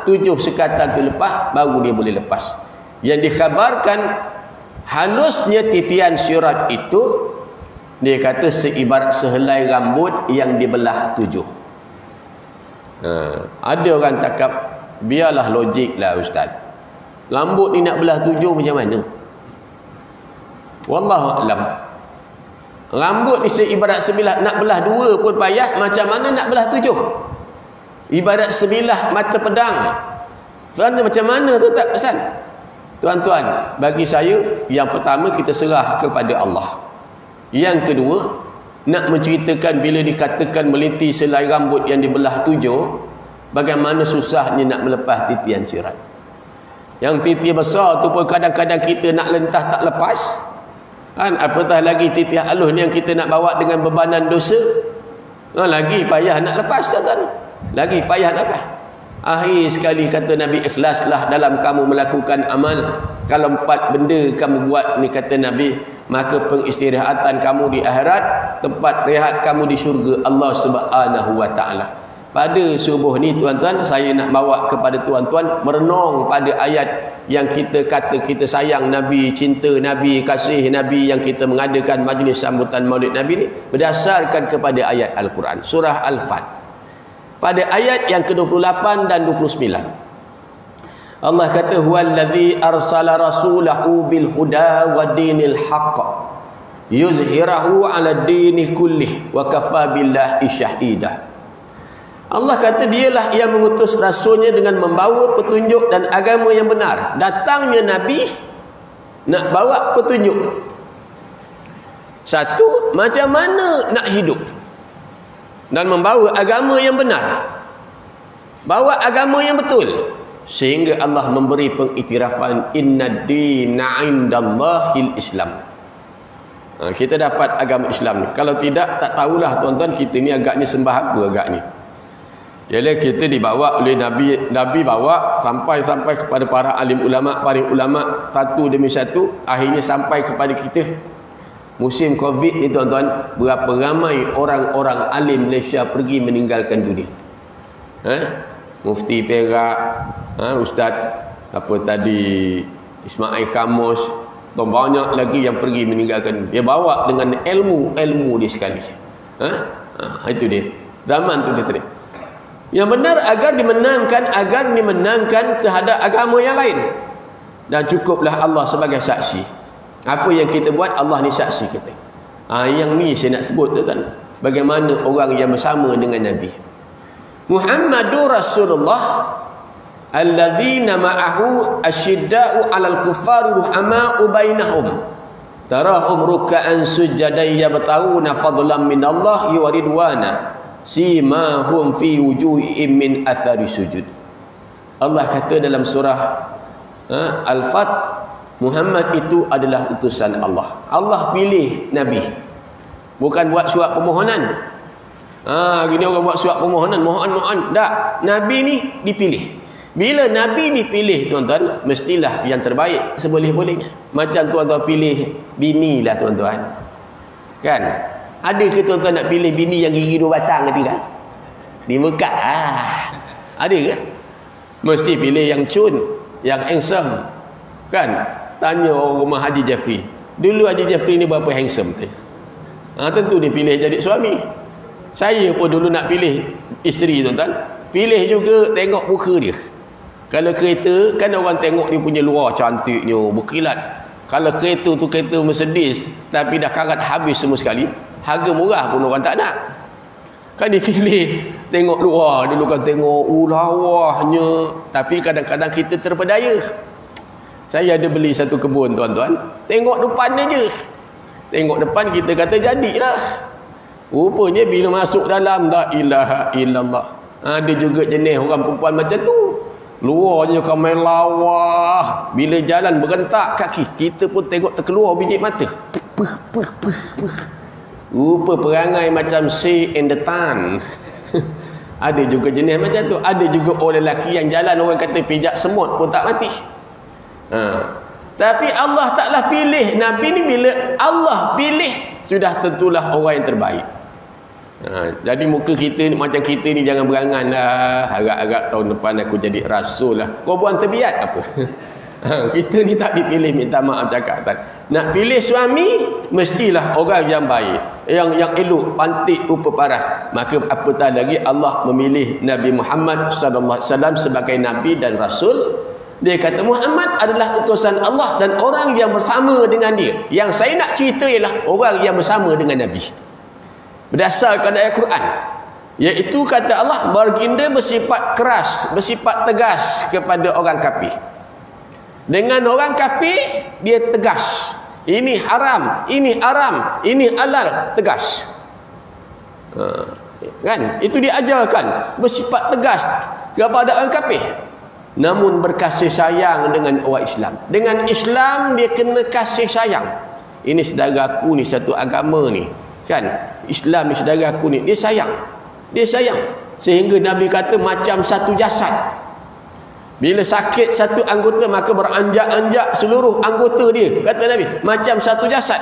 7 sekatan tu lepas, baru dia boleh lepas. Yang dikhabarkan halusnya titian syurat itu, dia kata seibarat sehelai rambut yang dibelah 7. Ada orang cakap, biarlah logik lah ustaz, rambut ni nak belah 7 macam mana? Wallahu a'lam. Rambut ni seibarat sebilah, nak belah 2 pun payah, macam mana nak belah 7? Ibarat sebilah mata pedang. Tuan-tuan, macam mana tu tak pesan? Tuan-tuan, bagi saya, yang pertama kita serah kepada Allah. Yang kedua, nak menceritakan bila dikatakan meliti selai rambut yang dibelah 7, bagaimana susahnya nak melepas titian sirat. Yang titi besar tu pun kadang-kadang kita nak lentah tak lepas, kan? Apatah lagi titi halus ni yang kita nak bawa dengan bebanan dosa, lagi payah nak lepas, tuan-tuan. Lagi payah nak lepas. Akhir sekali kata Nabi, ikhlaslah dalam kamu melakukan amal. Kalau 4 benda kamu buat ni, kata Nabi, maka pengistirahatan kamu di akhirat, tempat rehat kamu di syurga Allah Subhanahu wa taala. Pada subuh ni tuan-tuan, saya nak bawa kepada tuan-tuan merenung pada ayat yang kita kata kita sayang Nabi, cinta Nabi, kasih Nabi, yang kita mengadakan majlis sambutan Maulid Nabi ni berdasarkan kepada ayat Al-Quran, surah Al-Fat. Pada ayat yang ke-28 dan 29, Allah kata, huwallazi arsala rasulahu bil huda wa dinil haqq yuzhirahu 'ala dini kullih wa kafa billahi syahida. Allah kata dialah yang mengutus rasulnya dengan membawa petunjuk dan agama yang benar. Datangnya Nabi nak bawa petunjuk. Satu, macam mana nak hidup, dan membawa agama yang benar, bawa agama yang betul, sehingga Allah memberi pengiktirafan inna dina indallahil Islam. Kita dapat agama Islam ni. Kalau tidak, tak tahulah tuan-tuan, kita ni agaknya sembah apa agaknya. Ialah kita dibawa oleh Nabi bawa sampai kepada para alim ulama, satu demi satu, akhirnya sampai kepada kita. Musim Covid ni tuan-tuan, berapa ramai orang-orang alim Malaysia pergi meninggalkan dunia. Mufti Perak, Ustaz apa tadi, Ismail Kamus, dan banyak lagi yang pergi meninggalkan. Dia bawa dengan ilmu dia sekali. Itu dia. Zaman tu dia tadi. Yang benar agar dimenangkan terhadap agama yang lain. Dan cukuplah Allah sebagai saksi. Apa yang kita buat, Allah ni saksi kita. Yang ni saya nak sebut tuan-tuan, bagaimana orang yang bersama dengan Nabi. Muhammadur Rasulullah alladzina ma'ahu asyidda'u 'alal kuffari ruhama'u bainahum tarahum ruk'an sujadan yabtaguna fadlan min Allah wa ridwana simahum fi wujuhihim min athari sujud. Allah kata dalam surah Al-Fat, Muhammad itu adalah utusan Allah. Allah pilih Nabi, bukan buat surat permohonan. Gini orang buat surat permohonan, mohon. Tak, Nabi ni dipilih. Bila Nabi dipilih tuan-tuan, mestilah yang terbaik seboleh-bolehnya. Macam tuan-tuan pilih bini lah tuan-tuan, kan? Ada ke tuan-tuan nak pilih bini yang gigi 2 batang ke tidak? Di Mekah ada ke? Mesti pilih yang cun, yang handsome, kan? Tanya orang rumah Haji Jafri, dulu Haji Jafri ni berapa handsome tu? Tentu dia pilih jadi suami. Saya pun dulu nak pilih isteri tuan-tuan, pilih juga tengok muka dia. Kalau kereta, kan orang tengok dia punya luar cantiknya, berkilat. Kalau kereta tu kereta Mercedes, tapi dah karat habis semua sekali, harga murah pun orang tak nak. Kan dipilih tengok luar, dulu kan tengok lawahnya. Tapi kadang-kadang kita terpedaya. Saya ada beli satu kebun tuan-tuan, tengok depan je. Tengok depan kita kata jadilah. Rupanya bila masuk dalam, la ilaha illallah. Ada juga jenis orang perempuan macam tu. Luar je kau main lawa. Bila jalan berentak kaki, kita pun tengok terkeluar biji mata. Rupa perangai macam say and the tan. Ada juga jenis macam tu. Ada juga orang lelaki yang jalan orang kata pijak semut pun tak mati. Tapi Allah taklah pilih Nabi ni. Bila Allah pilih, sudah tentulah orang yang terbaik. Jadi muka kita ni, macam kita ni jangan berangan lah, harap-harap tahun depan aku jadi rasul lah. Kau buang terbiat apa? Kita ni tak dipilih, minta maaf cakap kan. Nak pilih suami, mestilah orang yang baik, yang elok, pantik, rupa paras. Maka apatah lagi Allah memilih Nabi Muhammad sallallahu alaihi wasallam sebagai Nabi dan Rasul. Dia kata Muhammad adalah utusan Allah dan orang yang bersama dengan dia. Yang saya nak cerita ialah orang yang bersama dengan Nabi, berdasarkan ayat Quran, iaitu kata Allah, baginda bersifat keras, bersifat tegas kepada orang kafir. Dengan orang kafir dia tegas, ini haram, ini haram, ini halal, tegas. Kan? Itu diajarkan bersifat tegas kepada orang kafir. Namun berkasih sayang dengan orang Islam. Dengan Islam dia kena kasih sayang. Ini saudara aku ni, satu agama ni, kan, Islam ni saudara aku ni, dia sayang, sehingga Nabi kata macam satu jasad. Bila sakit satu anggota, maka beranjak-anjak seluruh anggota dia, kata Nabi, macam satu jasad.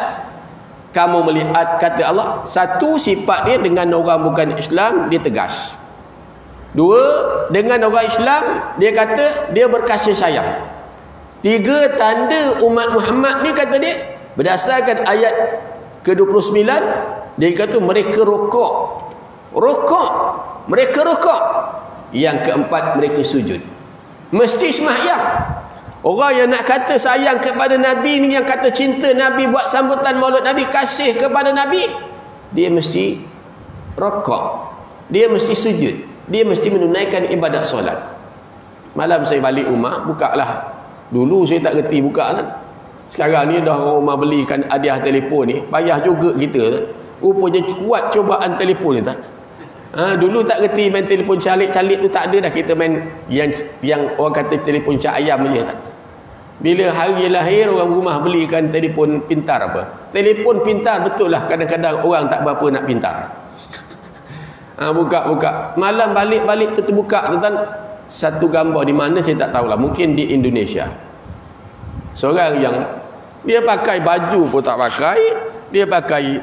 Kamu melihat, kata Allah, satu sifat dia dengan orang bukan Islam, dia tegas. Dua, dengan orang Islam, dia kata dia berkasih sayang. Tiga, tanda umat Muhammad ni, kata dia, berdasarkan ayat ke-29, dia kata mereka rokok. Mereka rokok. Yang keempat, mereka sujud. Mesti sembahyang. Orang yang nak kata sayang kepada Nabi ni, yang kata cinta Nabi, buat sambutan maulid Nabi, kasih kepada Nabi, dia mesti rokok, dia mesti sujud, dia mesti menunaikan ibadat solat. Malam saya balik rumah, bukalah. Dulu saya tak reti buka kan. Sekarang ni dah rumah belikan hadiah telefon ni, payah juga kita. Rupanya kuat cubaan telefon ni tak. Dulu tak reti main telefon calik-calik tu, tak ada dah. Kita main yang orang kata telefon cak ayam je tak. Bila hari lahir, orang rumah belikan telefon pintar apa. Telefon pintar betul lah, kadang-kadang orang tak berapa nak pintar. Buka-buka. Malam balik terbuka tuan, satu gambar di mana saya tak tahulah, mungkin di Indonesia. Seorang yang dia pakai baju pun tak pakai, dia pakai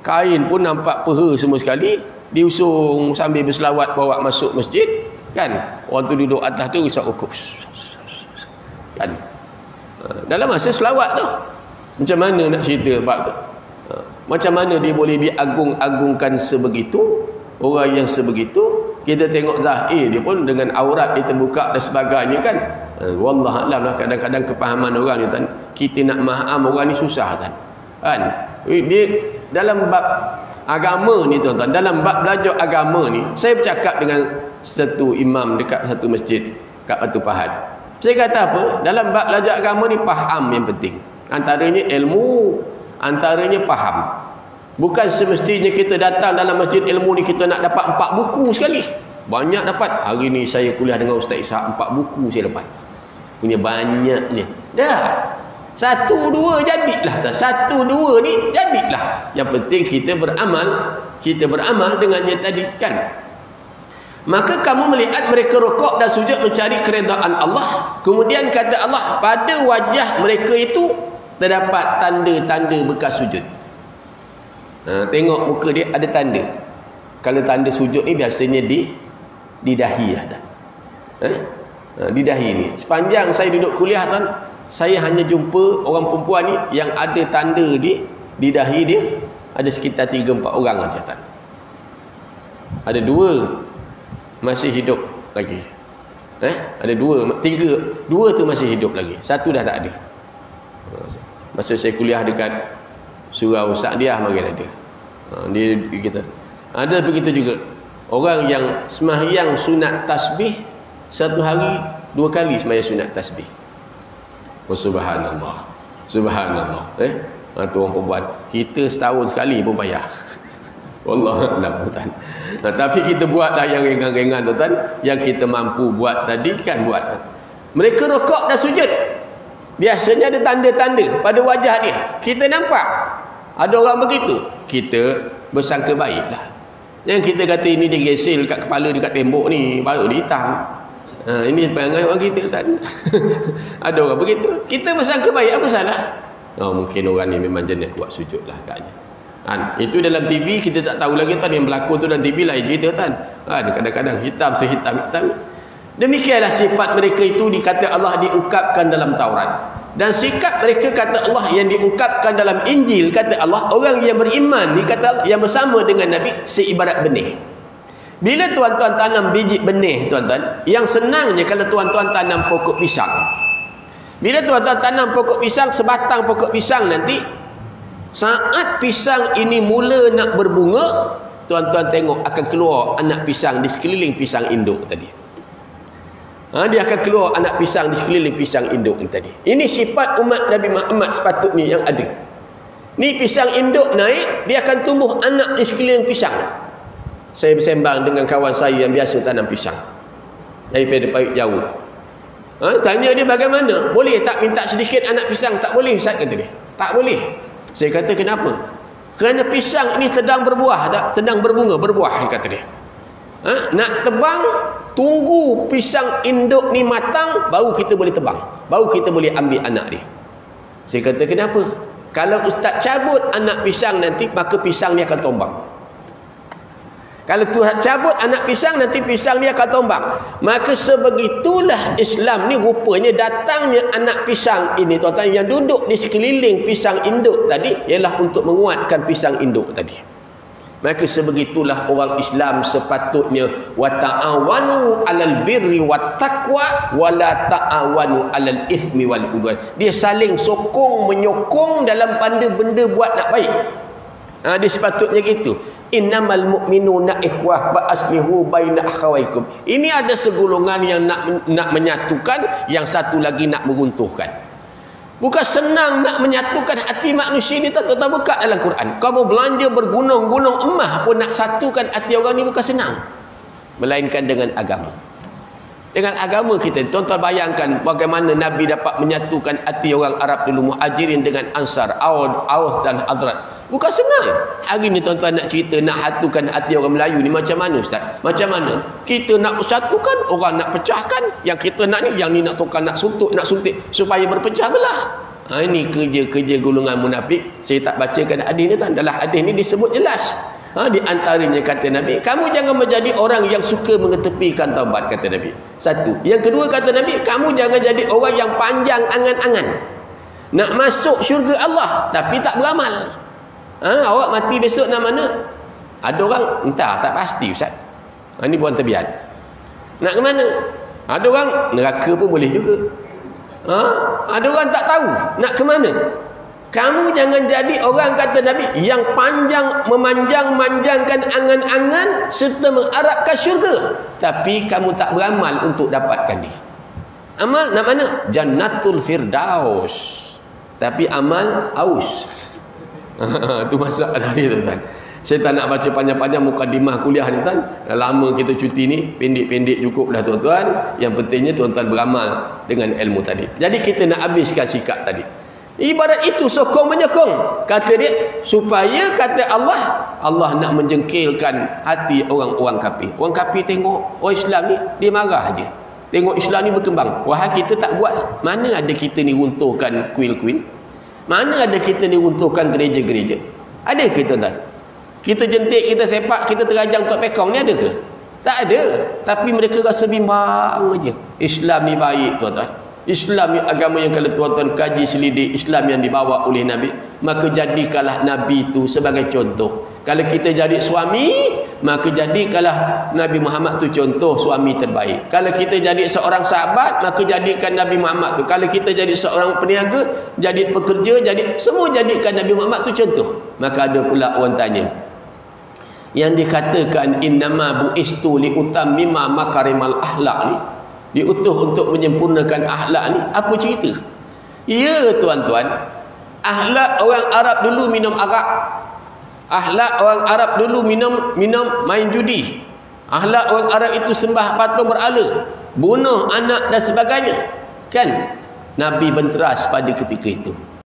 kain pun nampak peha semua sekali, diusung sambil berselawat bawa masuk masjid, kan. Orang tu duduk atas tu risau rokok, kan. Dalam masa selawat tu, macam mana nak cerita bab tu? Macam mana dia boleh diagung-agungkan sebegitu? Orang yang sebegitu, kita tengok zahir dia pun dengan aurat dia terbuka dan sebagainya, kan. Wallahualam lah, kadang-kadang kepahaman orang ni, kita nak faham orang ni susah kan. Dia dalam bab agama ni tuan-tuan, dalam bab belajar agama ni, saya bercakap dengan satu imam dekat satu masjid kat Batu Pahat. Saya kata apa? Dalam bab belajar agama ni, faham yang penting. Antaranya ilmu, antaranya faham. Bukan semestinya kita datang dalam masjid ilmu ni kita nak dapat 4 buku sekali. Banyak dapat. Hari ni saya kuliah dengan Ustaz Ishak, 4 buku saya dapat. Punya banyaknya. Dah. 1, 2 jadilah. 1, 2 ni jadilah. Yang penting kita beramal dengannya tadi, kan. Maka kamu melihat mereka rokok dan sujud mencari keredaan Allah. Kemudian kata Allah, pada wajah mereka itu terdapat tanda-tanda bekas sujud. Tengok muka dia ada tanda. Kalau tanda sujud ni biasanya di dahi lah kan. Di dahi ni. Sepanjang saya duduk kuliah kan, saya hanya jumpa orang perempuan ni yang ada tanda di dahi dia, ada sekitar 3-4 orang saja kan. Ada 2 masih hidup lagi. Ada 2 tu masih hidup lagi. 1 dah tak ada. Masa saya kuliah dekat Surau Sa'diah makin ada. Dia kita. Ada begitu juga. Orang yang sembahyang sunat tasbih, satu hari 2 kali sembahyang sunat tasbih. Subhanallah. Subhanallah. Tu orang perempuan. Kita setahun sekali pun payah. Wallahualam tuan. Tapi kita buatlah yang ringan-ringan tuan. Yang kita mampu buat tadi kan buat. Mereka rokok dan sujud. Biasanya ada tanda-tanda pada wajah dia. Kita nampak ada orang begitu, kita bersangka baiklah. Yang kita kata ini dia gesel kat kepala dekat tembok ni, baru dia hitam. Ini perangai orang kita kan. Ada orang begitu, kita bersangka baik, apa salah? Mungkin orang ni memang jenis kuat sujud lah katnya. Itu dalam TV kita tak tahu lagi tuan, yang berlaku tu dalam TV lain cerita tuan. Kadang-kadang hitam sehitam-hitam. Demikianlah sifat mereka itu dikata Allah diungkapkan dalam Taurat. Dan sikap mereka kata Allah yang diungkapkan dalam Injil, kata Allah orang yang beriman ni kata Allah, yang bersama dengan Nabi seibarat benih. Bila tuan-tuan tanam biji benih tuan-tuan, yang senangnya kalau tuan-tuan tanam pokok pisang. Bila tuan-tuan tanam pokok pisang, sebatang pokok pisang nanti, saat pisang ini mula nak berbunga, tuan-tuan tengok akan keluar anak pisang di sekeliling pisang induk tadi. Dia akan keluar anak pisang di sekeliling pisang induk ni tadi. Ini sifat umat Nabi Muhammad sepatutnya yang ada. Ni pisang induk naik, dia akan tumbuh anak di sekeliling pisang. Saya bersembang dengan kawan saya yang biasa tanam pisang daripada Pahit jauh. Tanya dia bagaimana? Boleh tak minta sedikit anak pisang? Tak boleh Ustaz, kata dia. Tak boleh. Saya kata kenapa? Kerana pisang ini sedang berbuah, sedang berbunga, berbuah, kata dia. Nak tebang, tunggu pisang induk ni matang, baru kita boleh tebang, baru kita boleh ambil anak dia. Saya kata kenapa? Kalau Ustaz cabut anak pisang nanti, maka pisang ni akan tombang. Kalau Tuhan cabut anak pisang, nanti pisang ni akan tombang. Maka sebegitulah Islam ni rupanya datangnya anak pisang ini tuan-tuan, yang duduk di sekeliling pisang induk tadi ialah untuk menguatkan pisang induk tadi. Maka sebegitulah orang Islam sepatutnya, wa ta'awanu 'alal birri wat taqwa wa la ta'awanu 'alal itsmi wal udwan. Dia saling sokong menyokong dalam benda buat nak baik. Dia sepatutnya gitu. Innamal mu'minuna ikhwah fa aslihu baina akhawaykum. Ini ada segolongan yang nak menyatukan, yang satu lagi nak meruntuhkan. Bukan senang nak menyatukan hati manusia ni, tak buka dalam Quran. Kamu belanja bergunung-gunung emas pun nak satukan hati orang ni bukan senang. Melainkan dengan agama. Dengan agama kita, tuan-tuan bayangkan bagaimana Nabi dapat menyatukan hati orang Arab dulu, Muhajirin dengan Ansar, Aus dan Hazrat. Bukan senang. Hari ni tuan-tuan nak cerita nak satukan hati orang Melayu ni macam mana Ustaz? Macam mana? Kita nak satukan, orang nak pecahkan. Yang kita nak ni, yang ni nak tukar, nak suntik supaya berpecah belah. Ini kerja-kerja golongan munafik. Saya tak bacakan hadis ni tuan. Dalam hadis ni disebut jelas. Di antaranya kata Nabi, kamu jangan menjadi orang yang suka mengetepikan taubat, kata Nabi. Satu. Yang kedua kata Nabi, kamu jangan jadi orang yang panjang angan-angan nak masuk syurga Allah tapi tak beramal. Awak mati besok nak mana? Ada orang entah, tak pasti Ustaz. Ini bukan terbiat. Nak ke mana? Ada orang neraka pun boleh juga. Ada orang tak tahu nak ke mana. Kamu jangan jadi orang, kata Nabi, yang memanjang-manjangkan angan-angan serta mengharapkan syurga, tapi kamu tak beramal untuk dapatkan dia. Amal nak mana? Jannatul Firdaus, tapi amal aus. Itu masalah dia tuan. Saya tak nak baca panjang-panjang mukadimah kuliah ni tuan. Lama kita cuti ni, pendek-pendek cukup dah tuan-tuan. Yang pentingnya tuan-tuan beramal dengan ilmu tadi. Jadi kita nak habiskan sikap tadi. Ibarat itu sokong menyokong, kata dia, supaya kata Allah nak menjengkelkan hati orang-orang kafir. Orang kafir tengok orang Islam ni, dia marah aja. Tengok Islam ni berkembang. Wahai kita tak buat. Mana ada kita ni runtuhkan kuil-kuil? Mana ada kita ni runtuhkan gereja-gereja? Ada ke tuan-tuan? Kita jentik, kita sepak, kita terajang Tok Pekong ni ada ke? Tak ada. Tapi mereka rasa bimbang aja. Islam ni baik tuan-tuan. Islam ni agama yang kalau tuan-tuan kaji selidik, Islam yang dibawa oleh Nabi, maka jadikanlah Nabi itu sebagai contoh. Kalau kita jadi suami, maka jadikanlah Nabi Muhammad tu contoh suami terbaik. Kalau kita jadi seorang sahabat, maka jadikan Nabi Muhammad tu. Kalau kita jadi seorang peniaga, jadi pekerja, jadi semua jadikan Nabi Muhammad tu contoh. Maka ada pula orang tanya, yang dikatakan innama bu'istu liutammima makarimal akhlak ni, diutus untuk menyempurnakan akhlak ni, apa cerita? Ya tuan-tuan, akhlak orang Arab dulu minum arak. Akhlak orang Arab dulu minum main judi. Akhlak orang Arab itu sembah patung berhala, bunuh anak dan sebagainya. Kan Nabi berteras pada ketika itu.